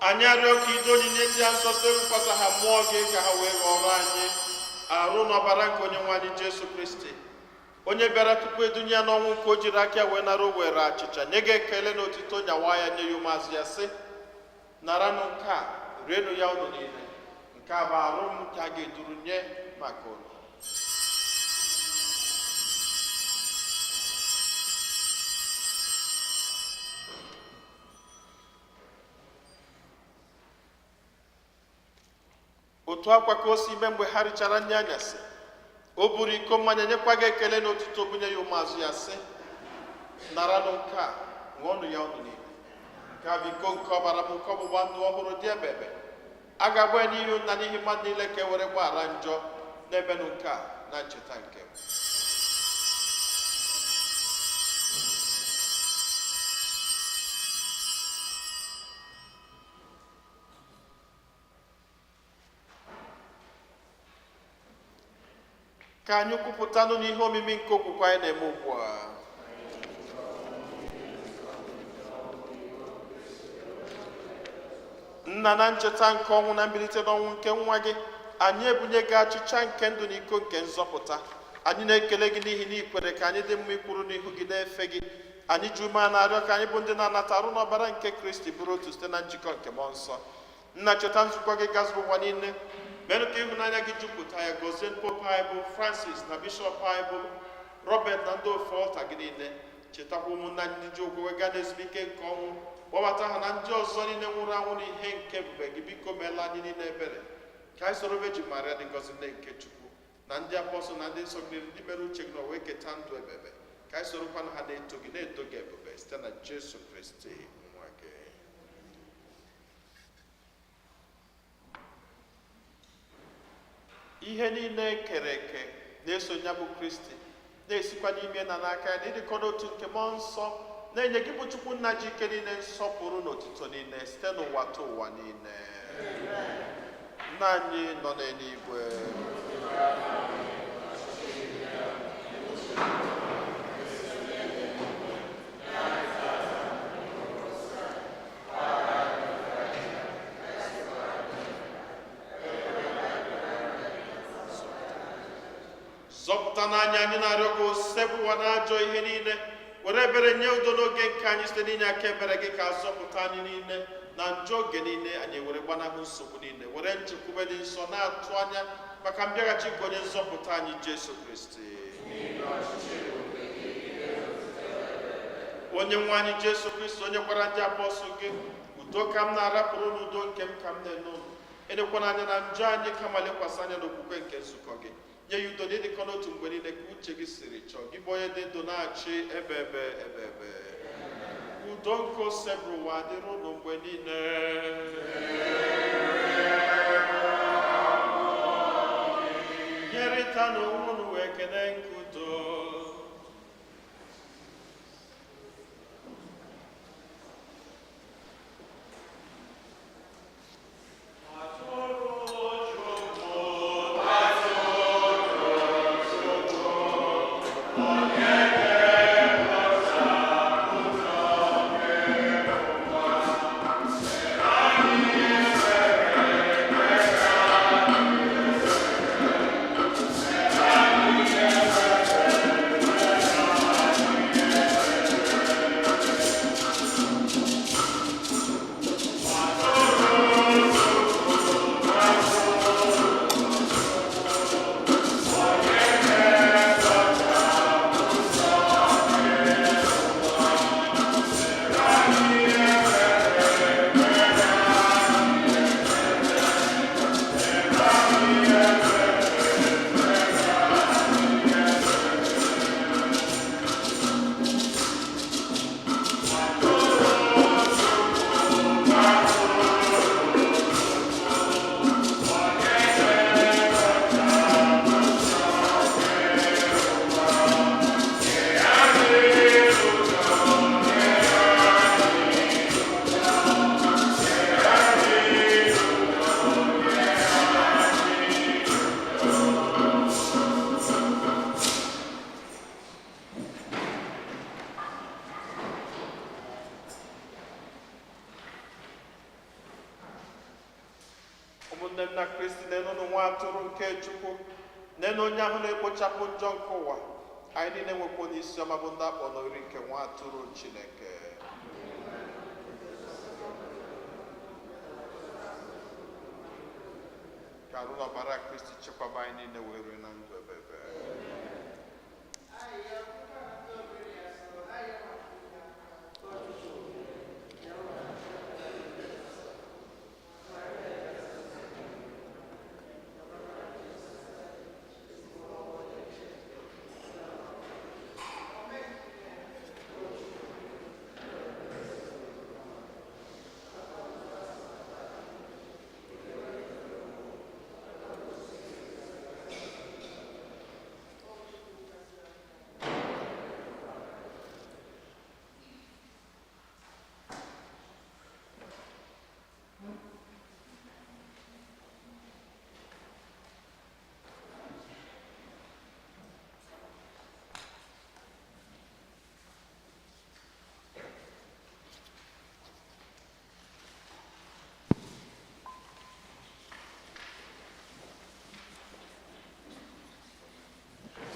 A: anyị arịọ ka ido onyinye ndị a nsọ terụkwasị ha mmụọ gị ka ha wee ghọrọ anyị arụ n'ọbara nke onye nwe anyị Jesu Kristi, onye bịara tupu edunye ya n'ọnwụ nke o jiri aka wee nara o were achịcha nye gị ekele na otito nyawa ya nye ya ụmụazụ ya sị, naranụ nke a rienụ ya unu niile, nke a bụ arụ m nke a ga-eduru nye maka unu. Otu akwa ka o si ime mgbe ha richara nri anyasị, o buru iko mmanya nyekwa gị ekele na otito bunye ya ụmụazụ ya sị, naranụ nke a ṅụọnụ ya ọnụ niile, nke a bụ iko nke ọbara m nke ọgbụgba ndụ ọhụrụ dị ebebe, a ga-agba ya n'ihi nna n'ihi mmadụ niile ka e were gbaghara njọ n'ebenụ nke a na ncheta nke m. ka anyị kwupụtanụ n'ihe omimi nke okwukwe anyị na-eme ugbu a. Nna, na ncheta nke ọnwụ na mbilite n'ọnwụ nke nwa gị, anyị ebunye gị achịcha nke ndụ na iko nke nzọpụta. Anyị na-ekele gị n'ihi na ikwere ka anyị dị mma ikwuru n'ihu gị na-efe gị. Anyị ji ume a na-arịọ ka anyị bụ ndị na-anata arụ n'ọbara nke Kristi bụrụ otu site na njikọ nke mmụọ nsọ. Nna, cheta nzukọ gị gazuru ụwa niile, merụ ka ịhụnanya gị jupụta ya. Gọzie pope anyị bụ Francis na bishọp anyị bụ Robert na ndị ofe ọlta gị niile. Chetakwa ụmụnna anyị ndị ji okwu wega n'ezumike nke ọnwụ, kpọbata ha na ndị ọzọ niile nwụrụ anwụ n'ihe nke ebube gị. Biko meela anyị niile ebere, ka anyị soro Veji Maria dị ngọzi nne nke Chukwu na ndị apọstọl na ndị nsọ gị ndị mere uche gị na wee keta ndụ ebebe. Ka anyị sorokwana ha na-eto gị na-eto gị ebube site na Jesu Kristi nwa gị. Ihe niile kere eke na-eso ya bụ Kristi, na-esikwa n'ime na n'aka ya na ịdịkọ n'otu nke mmụọ nsọ, na-enye gị bụ Chukwu nna ji ike niile, nsọpụrụ na otuto niile site n'ụwa ta ụwa niile. Nna anyị nọ n'eluigwe, zọpụta n'anya anyị na-arịọ gị, osebụwa n'ajọ ihe niile, were ebere nye udo n'oge nke anyị site n'inye aka ebere gị, ka zọpụta anyị niile na njọ oge niile. Anyị were gbanahụ nsogbu niile, were nchekwube dị nsọ na-atụ anya maka mbịaghachi nke onye nzọpụta anyị Jesu Kristi. Onye nwe anyị Jesu Kristi, onye gwara ndị apọstọl gị, udo ka m na-arapụrụ n'udo nke m ka m na-ene unu, edekwana anya na njọ anyị, kama lekwasị anya n'okwukwe nke nzukọ gị. Nye ya udo dị dịkọ n'otu mgbe niile ka uche gị siri chọọ, gị bụ onye dị ndụ na-achị ebe ebe. Udo nke osebụrụ ụwa dịrị unu mgbe niile. Nyerịta n'onwe unu wee kene nke udo. Ụmụnne m na Kristi, nenụnụ nwa atụrụ nke Chukwu, nenụ onye ahụ na-ekpochapụ njọ nke ụwa. Anyị niile nwekwa n'isi ọma bụ ndị akpọ n'ori nke nwa atụrụ Chineke. Ka arụ n'ọbara Kristi chekwaba anyị niile wee rue na ndụ ebebe.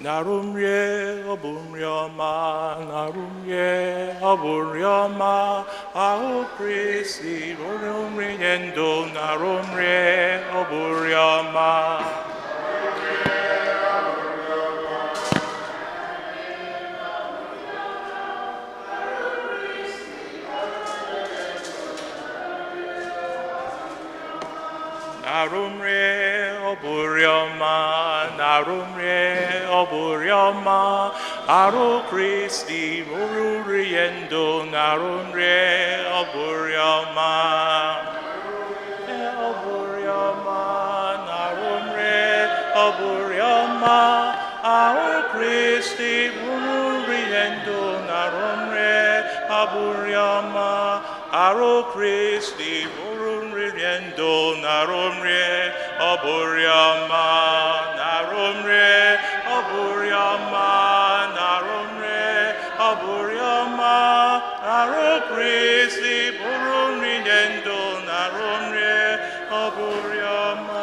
C: 나룸rie 어부려마 나룸rie 어부려마 아우 크리스티 로룸리엔도 나룸rie 어부려마 나룸rie 어부려마 나룸rie 어부려마 아로 크리스티 로루리엔도 나룸rie 어부려마 어부려마 나룸rie 어부려마 아로 크리스티 로루리엔도 나룸rie 어부려마 아로 크리스티 Riendo narumre aburiama narumre aburiama narumre aburiama naru Christi burun riendo narumre aburiama.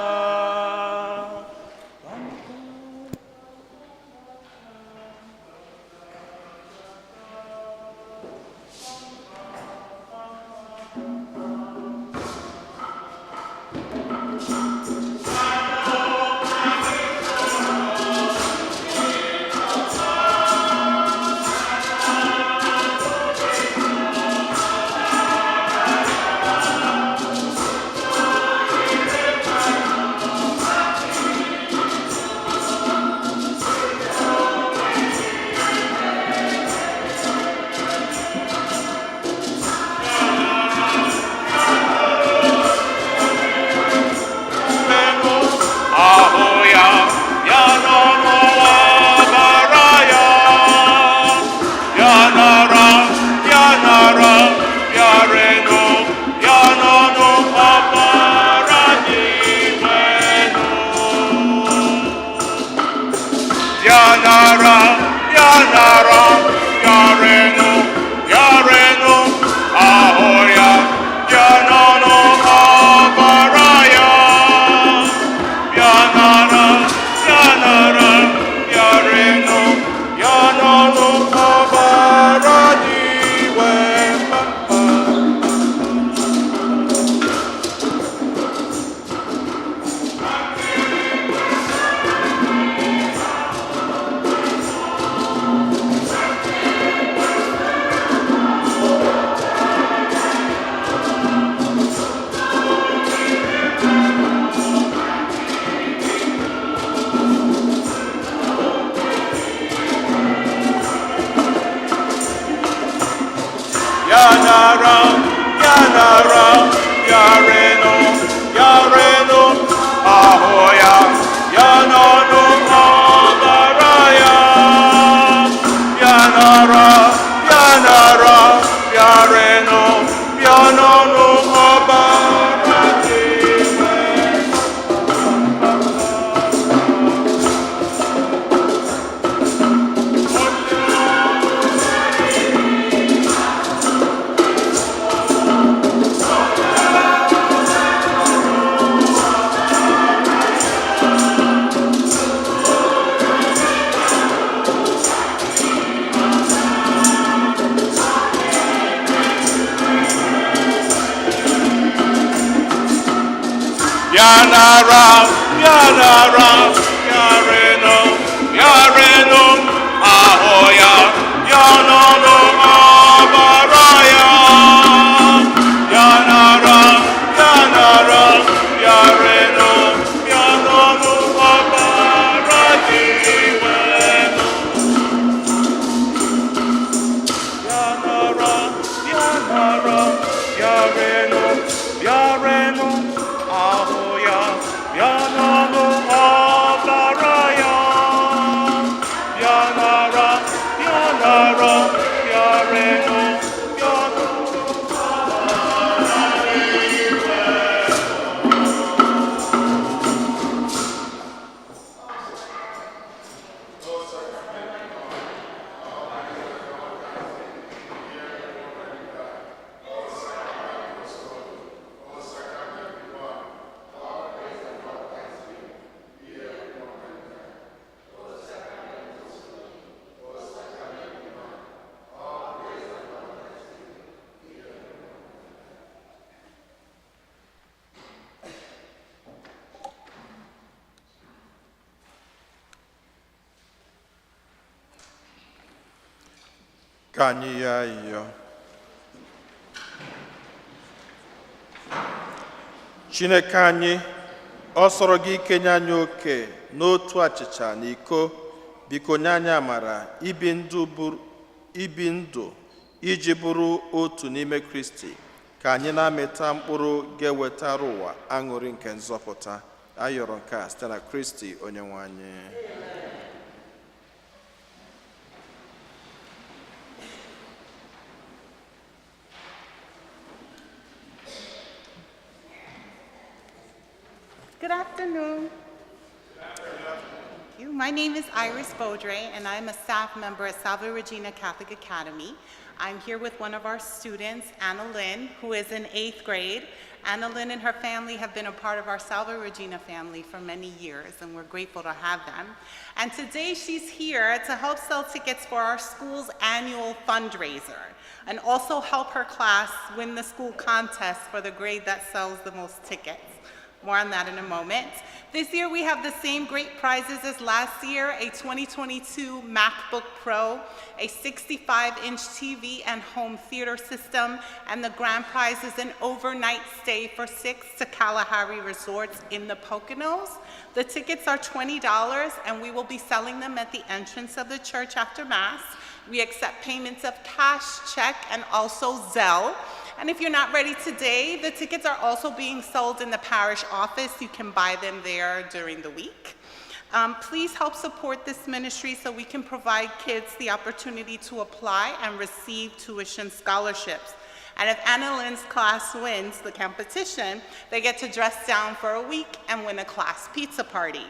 D: Yareno, ahoya, yanano,
A: Ka anyị ya ayọ. Chineke anyị, ọ sọrọ gị ikenye anyị oke n'otu achịcha na iko, biko nye anyị amara ibi ndụ iji bụrụ otu n'ime Kristi, ka anyị na-amịta mkpụrụ ga-ewetara ụwa aṅụrị nke nzọpụta. Ayọrọ nke a site na Kristi Onyenwe anyị.
D: Good afternoon. Thank you. My name is Iris Baudre, and I'm a staff member at Salve Regina Catholic Academy. I'm here with one of our students, Anna Lynn, who is in 8th grade. Anna Lynn and her family have been a part of our Salve Regina family for many years, and we're grateful to have them. And today she's here to help sell tickets for our school's annual fundraiser, and also help her class win the school contest for the grade that sells the most tickets. More on that in a moment. This year we have the same great prizes as last year: a 2022 MacBook Pro, a 65-inch TV and home theater system, and the grand prize is an overnight stay for 6 to Kalahari resorts in the Poconos. The tickets are $20, and we will be selling them at the entrance of the church after Mass. We accept payments of cash, check, and also Zelle. And if you're not ready today, the tickets are also being sold in the parish office. You can buy them there during the week. Please help support this ministry so we can provide kids the opportunity to apply and receive tuition scholarships. And if Anna Lynn's class wins the competition, they get to dress down for a week and win a class pizza party.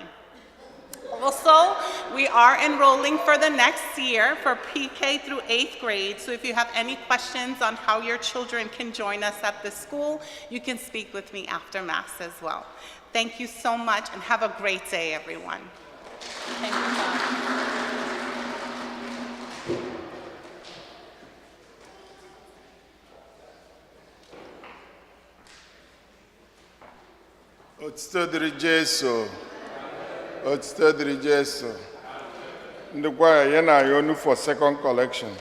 D: Also, we are enrolling for the next year for pre-K through 8th grade, so if you have any questions on how your children can join us at the school, you can speak with me after Mass as well. Thank you so much, and have a great day, everyone. Thank you,
E: God. Otstedri Jesu. Otstedri Jesu. Ndị kwaya ya na ayonu for second collection.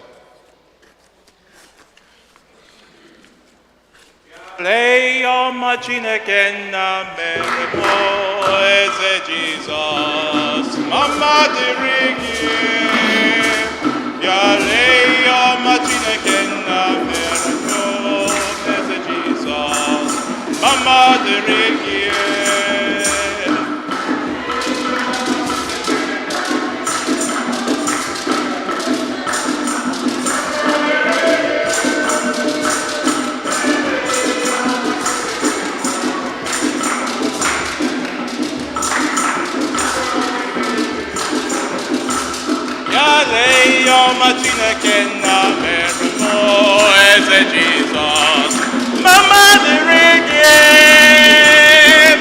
C: Leio Chineke nna mere mụ eze Jizọs, mama dịrị gị. Ya leio Chineke nna mere mụ eze Jizọs, mama dịrị gị. Chineke nna mere mụ eze Jizọs, mama dịrị gị.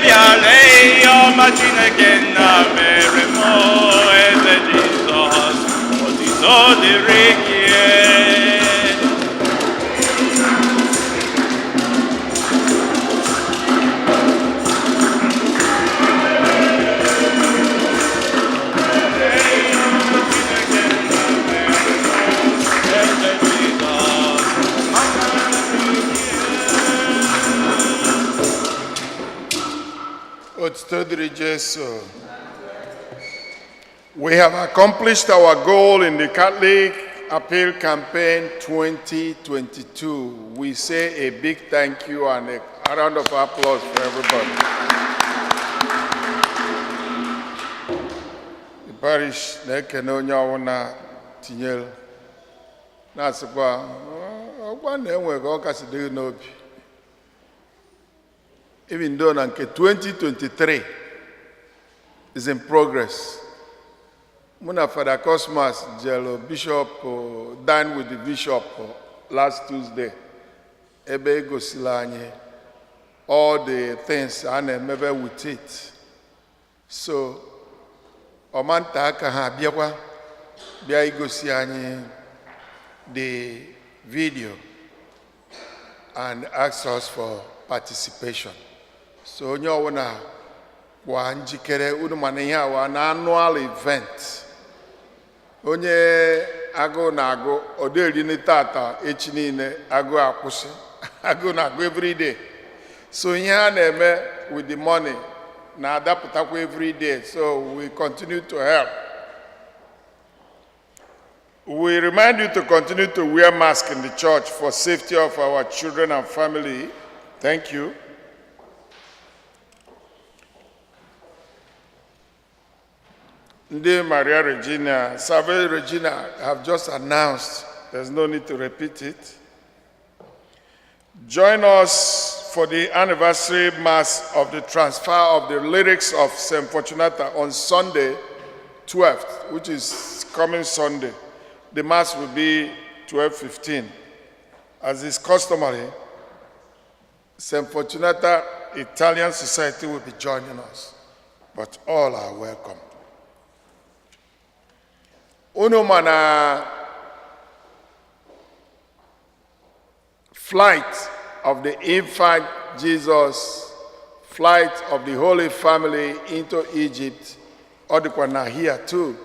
C: Bịa lee ọma Chineke nna mere mụ eze Jizọs, otuto dịrị gị.
E: We have accomplished our goal in the Catholic Appeal Campaign 2022. We say a big thank you and a round of applause for everybody. The parish na-ekene onye ọwụna tinyere na-asịkwa ọgwa na-enweghị ọkasị dịghị n'obi. Even though na nke 2023 is in progress. Muna Father Cosmas Jello Bishop dined with the Bishop last Tuesday. Ebe gosila anyị all the things and maybe with it. So, omanta aka ha bịakwa bịa igosi anyị the video and ask us for participation. So onye ọwụna kwa njikere unu mana ihe awa na annual event. Onye agụ na-agụ oderi ni tata echi niile agụ akwụsị agụ na-agụ every day. So ihe a na-eme with the money na-adapụtakwa every day, so we continue to help. We remind you to continue to wear masks in the church for safety of our children and family. Thank you. Nde Maria Regina, Salve Regina have just announced, there's no need to repeat it. Join us for the anniversary mass of the transfer of the lyrics of St. Fortunata on Sunday 12th, which is coming Sunday. The mass will be 12:15. As is customary, St. Fortunata Italian Society will be joining us, but all are welcome. Unu mana flight of the infant Jesus, flight of the Holy Family into Egypt, Odikwana here too.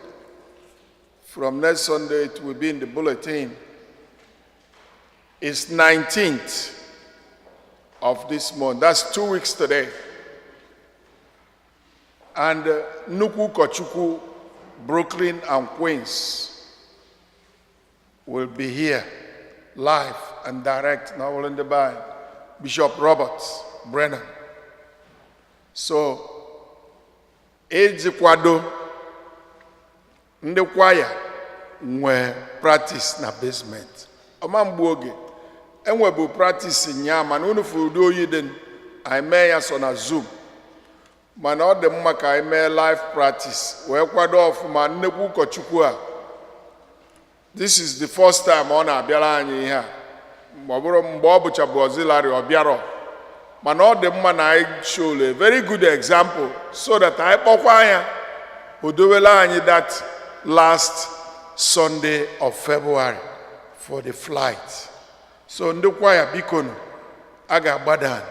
E: From next Sunday, it will be in the bulletin. It's 19th of this month. That's 2 weeks today. And Nuku Kochuku, Brooklyn and Queens will be here, live and direct, now in the by Bishop Roberts Brennan. So, Ejikwado, ndị kwaya nwe practice na basement. Ọma mgbe oge enwebu practice nya mana unu fudu oyi den I mee ya so na Zoom. Mana ọ dị mma ka I mee live practice wee kwado ọfụma nnekwu ụkọchukwu a. This is the first time ọ na-abịara anyị ihe a. Mgbe ọ bụchabu auxiliary ọ bịarọ. Mana ọ dị mma na anyị show a very good example so that anyị kpọkwa anya odowela anyị that last Sunday of February for the flight. So ndị kwaya bikono aga agbadan.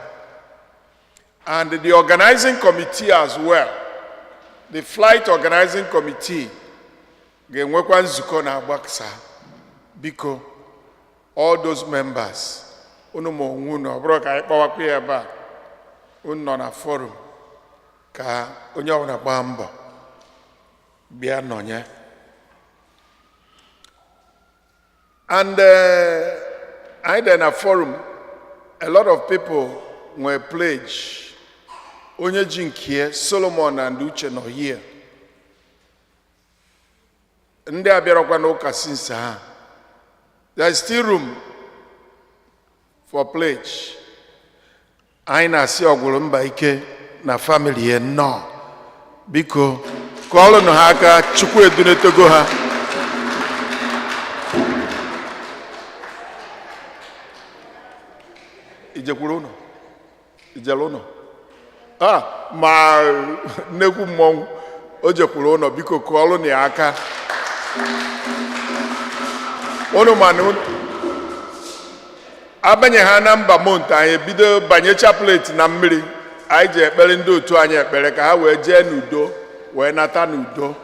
E: And the organizing committee as well, the flight organizing committee ga-enwekwa nzukọ na agbaksa biko all those members unu ma onwe unu ọ bụrụ ka anyị kpọwakwa ya ebe a unu nọ na forum ka onye ọbụla gbaa mbọ bịa nọnye. And I then a forum, a lot of people were pledged. Onye Jinkie, Solomon and Uche no here. Ndị abịarakwa n'ụka since ha. There is still room for pledge. Anyị na-asị ọgwụrụ mba ike na family ya nọ. Biko, kọọlụnụ ha aka Chukwu edunetego ha. Ijekwuru ụnọ? Ijelu ụnọ? Ma nnekwu mmọnwụ o jekwuru ụnọ biko kọọlụnụ ya aka. Unu mana abanye ha na mba mont anyị bido banye chaplet na mmiri anyị ji ekpere ndị otu anyị ekpere ka ha wee jee n'udo wee nata n'udo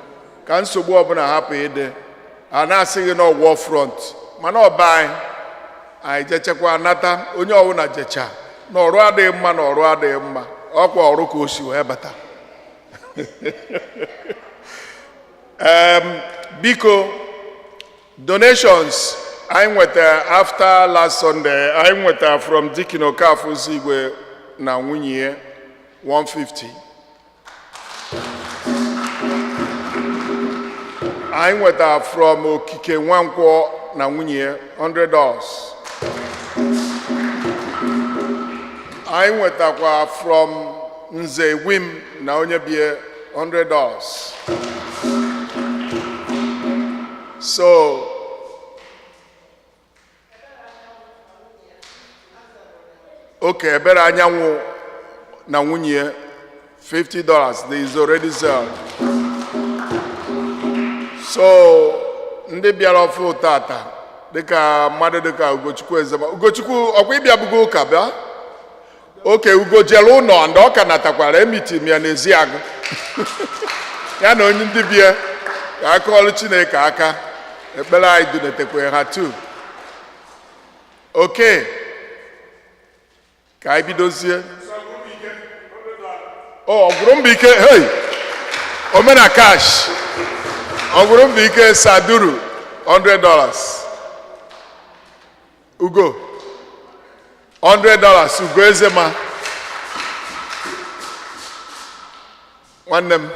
E: ka nsogbu ọbụla hapụ ịdị a na-asịghị na war front mana ọba anyị jechekwa nata onye ọbụla jecha na ọrụ adịghị mma na ọrụ adịghị mma ọkwa ọrụ ka o si wee bata. Biko donations I went after last Sunday. I went from Deacon Okafu Zigwe na nwunye 150. I went from Okike Nwankwo na nwunye $100. I went from Nze Wim na onye bie $100. So okay, ebere anyanwụ na nwunye $50. There is already sold. So ndị bịara ọfụ tata dịka mmadụ dịka Ugochukwu Ezema. Ugochukwu ọkwa ịbịa bugo ụka bịa? Okay, Ugo jere ụnọ ndị ọka natakwara emitim ya n'ezi agụ. Ya na onye ndị bịa ka aka ọrụ Chineke aka. ekpere anyị dunetekwe ha too. Okay, ka anyị bidozie. Oh, Ogwurumbike, hey, Omena Cash, Ogwurumbike Saduru, $100. Ugo, $100. Ugo Ezema. One them.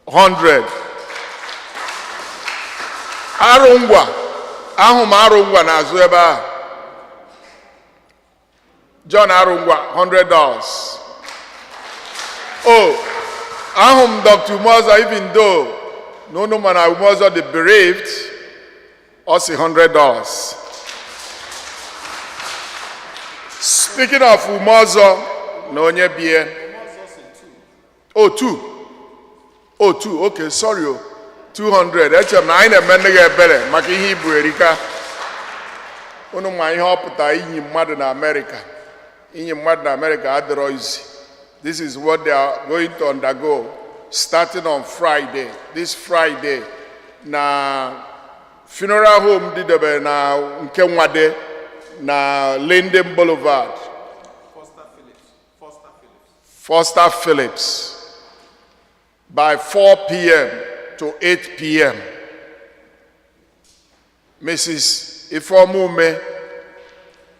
E: 100. Arungwa, ahum Arungwa na azụ ebe a. John Arungwa, $100. Oh, ahum Dr. Umoza, even though no man Umoza the bereaved, also $100. Speaking of Umoza, no nye bie. Oh, two. Oh, two. Okay, sorry. 200. Echem na anyị na-eme ga ebere maka ihe ibu erika. Unu ma ihe ọpụta inyi mmadụ na America. Inyi mmadụ na America adịrọ easy. This is what they are going to undergo starting on Friday. This Friday na funeral home didebe na nke nwade na Linden Boulevard. Foster Phillips. By 4 p.m. to 8 p.m. Mrs. Ifomume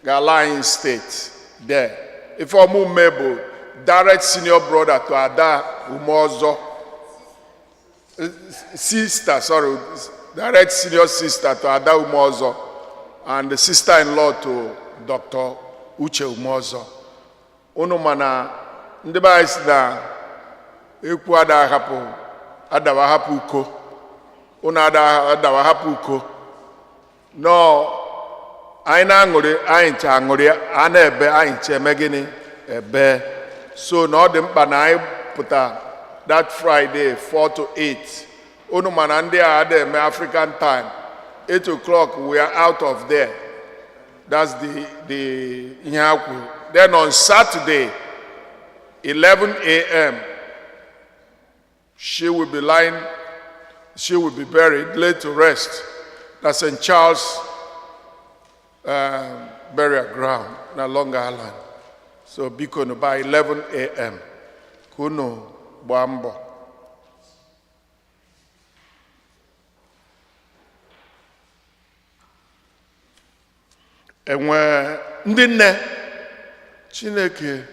E: Galain State there. Ifomume bụ direct senior brother to Ada Umozo. Direct senior sister to Ada Umozo and the sister-in-law to Dr. Uche Umozo. Unu mana ndị be anyị si na ekwu adawa hapụ uko. Unu adawa hapụ uko. No, anyị na-aṅụrị, anyị nche aṅụrị, a na-ebe, anyị nche eme gịnị? Ebe. So na ọ dị mkpa na anyị pụta that Friday 4 to 8. Unu mana ndị a ada eme African time. 8 o'clock we are out of there. That's the ihe ha kwuru. Then on Saturday 11 a.m. she will be buried, laid to rest. That's St. Charles burial ground na Long Island. So biko by 11 a.m. Kuno gbambo. Enwe ndị nne Chineke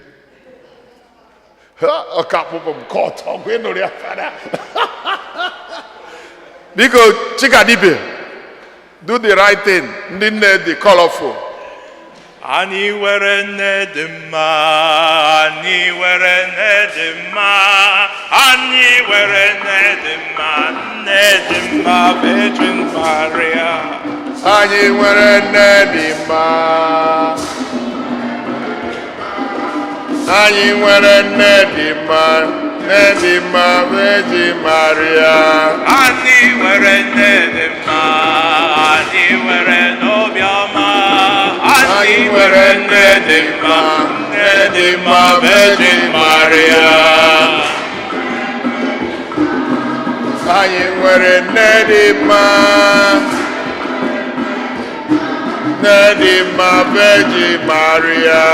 E: ọkapụpụ m kọt ọgwụ ịnụrụ ya fada. Biko Chikadibe, do the right thing. Ndị nne dị colorful.
C: Anyị were nne dị mma, anyị were nne dị mma, anyị were nne dị mma, nne dị mma, Virgin Maria.
E: Anyị nwere nne dị mma. Anyị nwere nne dị mma, nne dị mma, Virgin Maria.
C: Anyị were nne dị mma, anyị were n'obiọma. Anyị were nne dị mma, nne dị mma, Virgin Maria.
E: Anyị nwere nne dị mma, nne dị mma, Virgin Maria.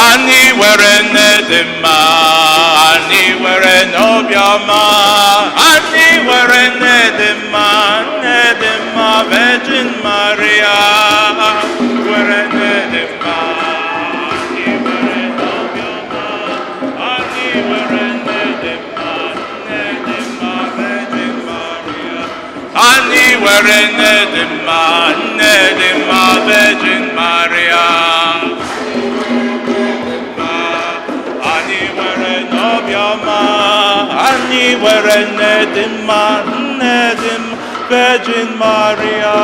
C: Anyị were nne dị mma, anyị were n'obiọma. Anyị were nne dị mma, nne dị mma, Virgin Maria. Were nne dị mma, anyị were n'obiọma. Anyị were nne dị mma, nne dị mma, Virgin Maria. Anyị were nne dị mma, nne dị mma, Virgin Maria. Anyị were n'obiọma, anyị were nne dị mma, nne dị mma, Virgin Maria.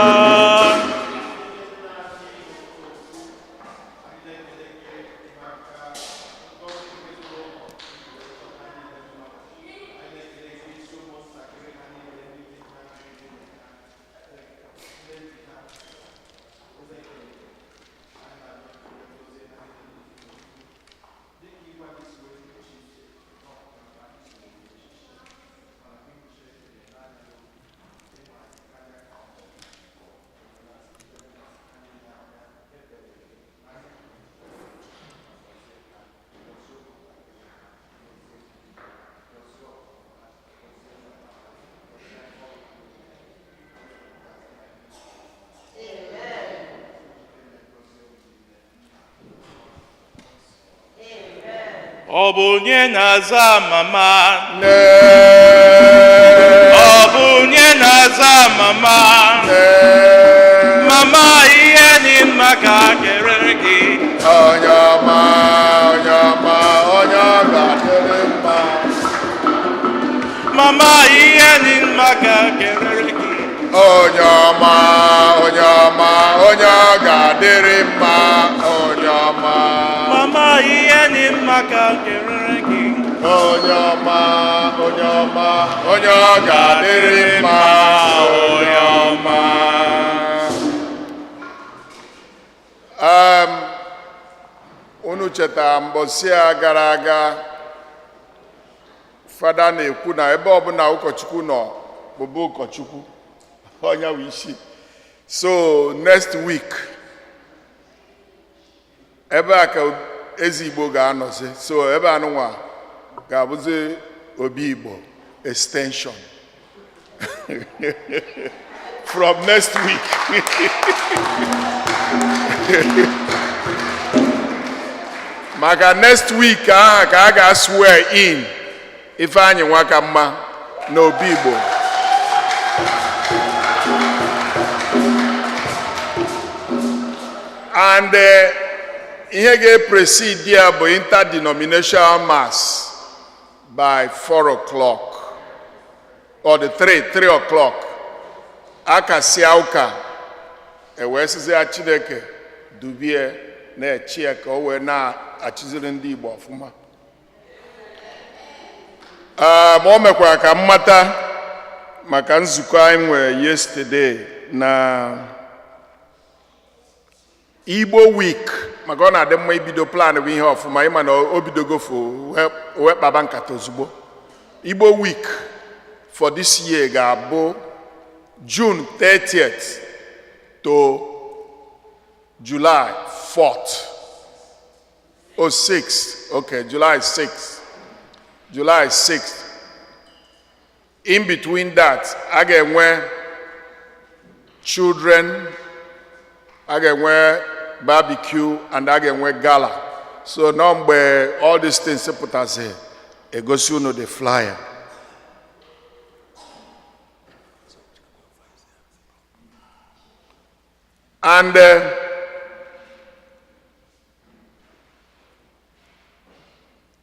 C: ọ bụ onye na-aza mama
E: nne
C: ọ bụ onye na-aza mama mama ihe dị mma ka kere gị
E: onye ọma onye ọma onye ọ ga-adịrị mma
C: mama ihe dị mma ka kere gị
E: onye ọma onye ọma onye ọ ga-adịrị mma onye ọma
C: mama ihe dị mma ka kere gị
E: onye ọma onye ọma onye ọ ga-adịrị mma onye ọma unu cheta mbọsị a gara aga fada na-ekwu na ebe ọbụla ụkọchukwu nọ bụbụ ụkọchukwu onye wụ isi so next week ebe a ka ezi Igbo ga-anọzi so ebe anụnwa ga-abụzi obi Igbo extension from next week maka next week ahụ ka a ga-swear in Ifeanyị Nwakamma n'obi Igbo and ihe ga-precede ya bụ interdenominational mass by 4 o'clock or the 3 o'clock akasịa ụka ewee sizi ya Chineke dubie na-echi ya ka o wee na-achịziri ndị Igbo ọfụma ma o mekwara ka mmata maka nzukọ anyị nwere yesterday na Igbo week maka ọ na-adị mma ibido plan bụ ihe ọfụma ịma na o bidogofu wee kpaba nkata ozugbo Igbo week for this year ga-abụ June 30th to July 4th or 6th. Okay, July 6th. July 6th. In between that, I get where children, I get where barbecue, and I get where gala. So now where all these things put us here, it goes you know the flyer. And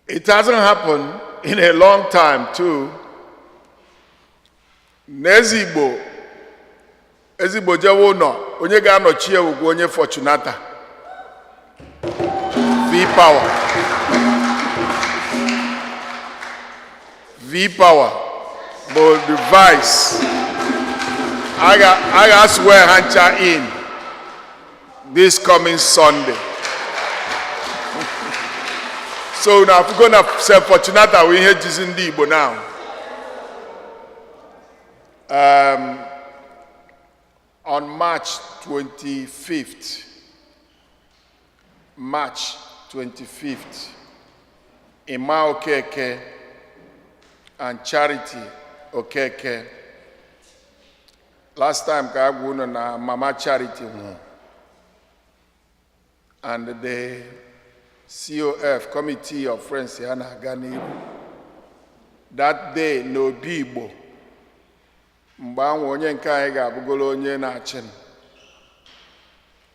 E: it hasn't happened in a long time too. Ezigbo jewe ụlọ onye ga-anọchi ewugwu onye Fortunata V-Power bụ the vice I ga-swear ha ncha in this coming Sunday. So now if we're going to say Fortunata we hear Jesus in the Igbo now. On March 25th, Ima Okeke and Charity Okeke. Last time I went na Mama Charity and the COF, Committee of Friends Yana Gani, that day no Igbo. Mgbe ahụ onye nke anyị ga-abụgolo onye na-achị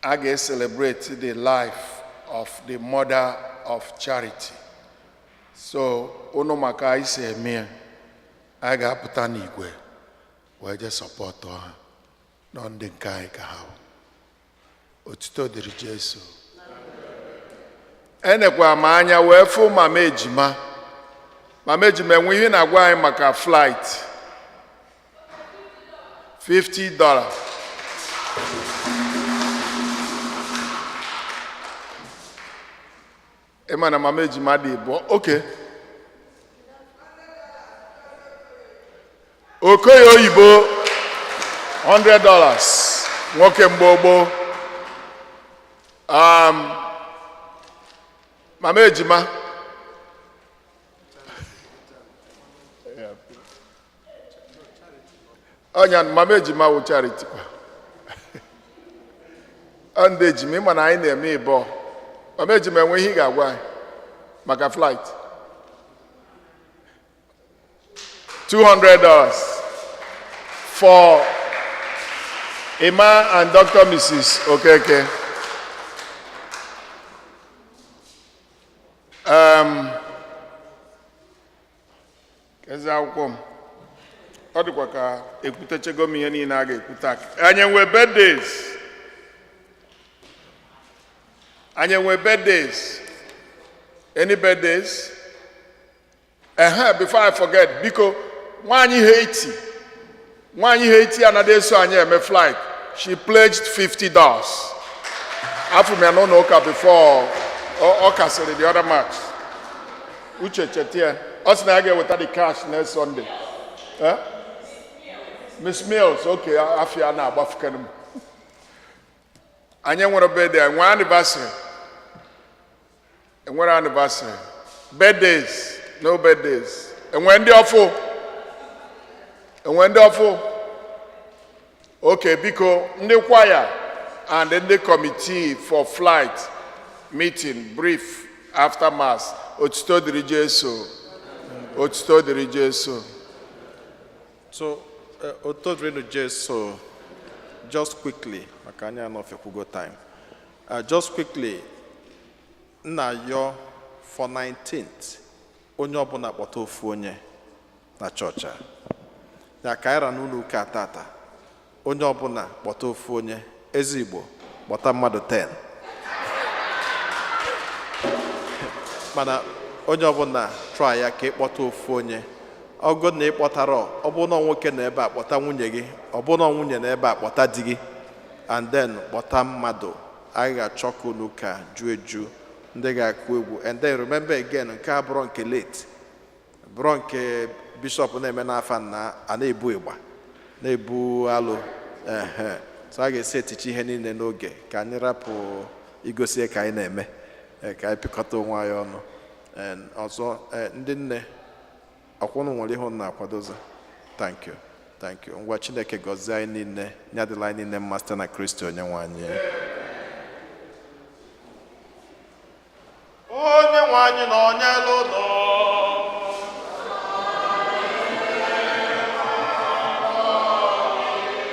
E: a ga-celebrate the life of the mother of Charity. So unu maka anyị si eme anyị ga-apụta n'igwe wee je support ha na ndị nke anyị ka ha otuto dịrị Jesu. Enekwa m anya wee fụ Mama Ejima enwe ihe na-agwa anyị maka flight $50. Emana Mama Ejima dị bụ okay. Okoye oyibo $100 nwoke mgbogbo. Mama Ejima Onya Mama Ejima wụ Charity kwa. Ande Ejima ịma na anyị na-eme ịbọ. Mama Ejima enwe ihe ga-agwa anyị maka flight. $200 for Emma and Dr. Mrs. Okeke. Ọ dịkwa ka ekwutechego m ihe niile a ga-ekwute aka. Anyị nwe birthdays. Anyị nwe birthdays. Any birthdays? Before I forget, biko nwaanyị Haiti. Nwaanyị Haiti another eso anyị eme flight. She pledged $50. After me no ụka before ọ kasịrị the other match. Uche chetie. Ọ sị na ya ga-eweta the cash next Sunday. Miss Mills, okay, afia na agbafukanum. Anyị nwere birthday, nwere anniversary. Nwere anniversary. Birthdays, no birthdays. Enwe ndị ọfụ. Enwe ndị ọfụ. Okay, biko ndị choir and the committee for flight meeting brief after mass. Otuto dịrị Jesu. Otuto dịrị Jesu.
A: So, so just quickly, I can't enough go time. Just quickly, na yo for 19th, onye ọbụla kpọta ofu onye na church a. Ya kaira n'ụlọ ụka tata. Onye ọbụla kpọta ofu onye, ezigbo kpọta mmadụ 10. Mana onye ọbụla try ya ka ịkpọta ofu onye. Ọgụ na ịkpọtara ọ bụ na nwoke na ebe a kpọta nwunye gị, ọ bụ na nwunye na ebe a kpọta di gị, and then kpọta mmadụ a ga-achọ ka unu ka ju eju ndị ga-akụ egwu, and then remember again nke a bụrụ nke late bụrụ nke bishọp na-eme n'afa na a na-ebu ịgba na-ebu alụ so a ga-esi etichi ihe niile n'oge ka anyị rapụ igosi ka anyị na-eme ka anyị pịkọta onwe anyị ọnụ. Ọzọ ndị nne akwụnụ nwere ihe na akwadoza. Thank you. Ngwa Chineke gọzie anyị niile, nyadịla anyị niile mma site na Kristi onye nwe anyị. Onye nwe anyị na onye lụlọ.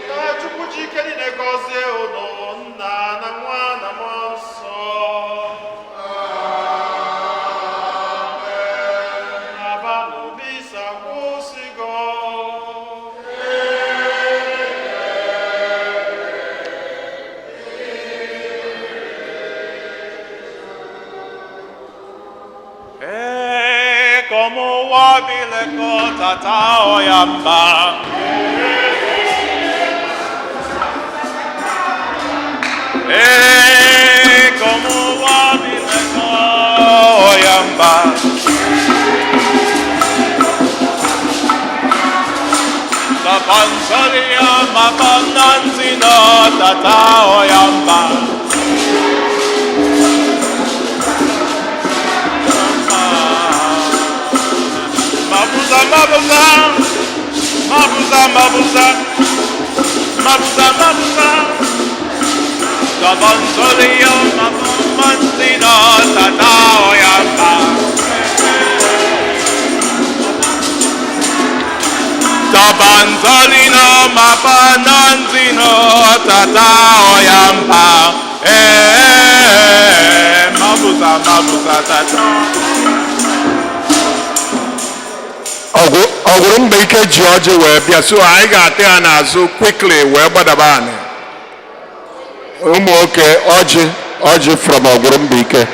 A: Ka Chukwu ji ike niile gọzie unu, Nna na Nwa na Mmụọ Nsọ.
C: Como wabile ko tata oyamba. Como wabile ko oyamba. La panzoria ma pananzino tata oyamba. Mabuza. Gabanzolio mabumanzino tata oyamba. Gabanzolino mabananzino tata oyamba. Mabuza tata.
E: Ọgwụrụ mgbe ike ji ọjị wee bịa, so anyị ga-ate ya n'azụ quickly wee gbadaba anyị. Ụmụ nwoke ọjị from ọgwụrụ mgbe ike.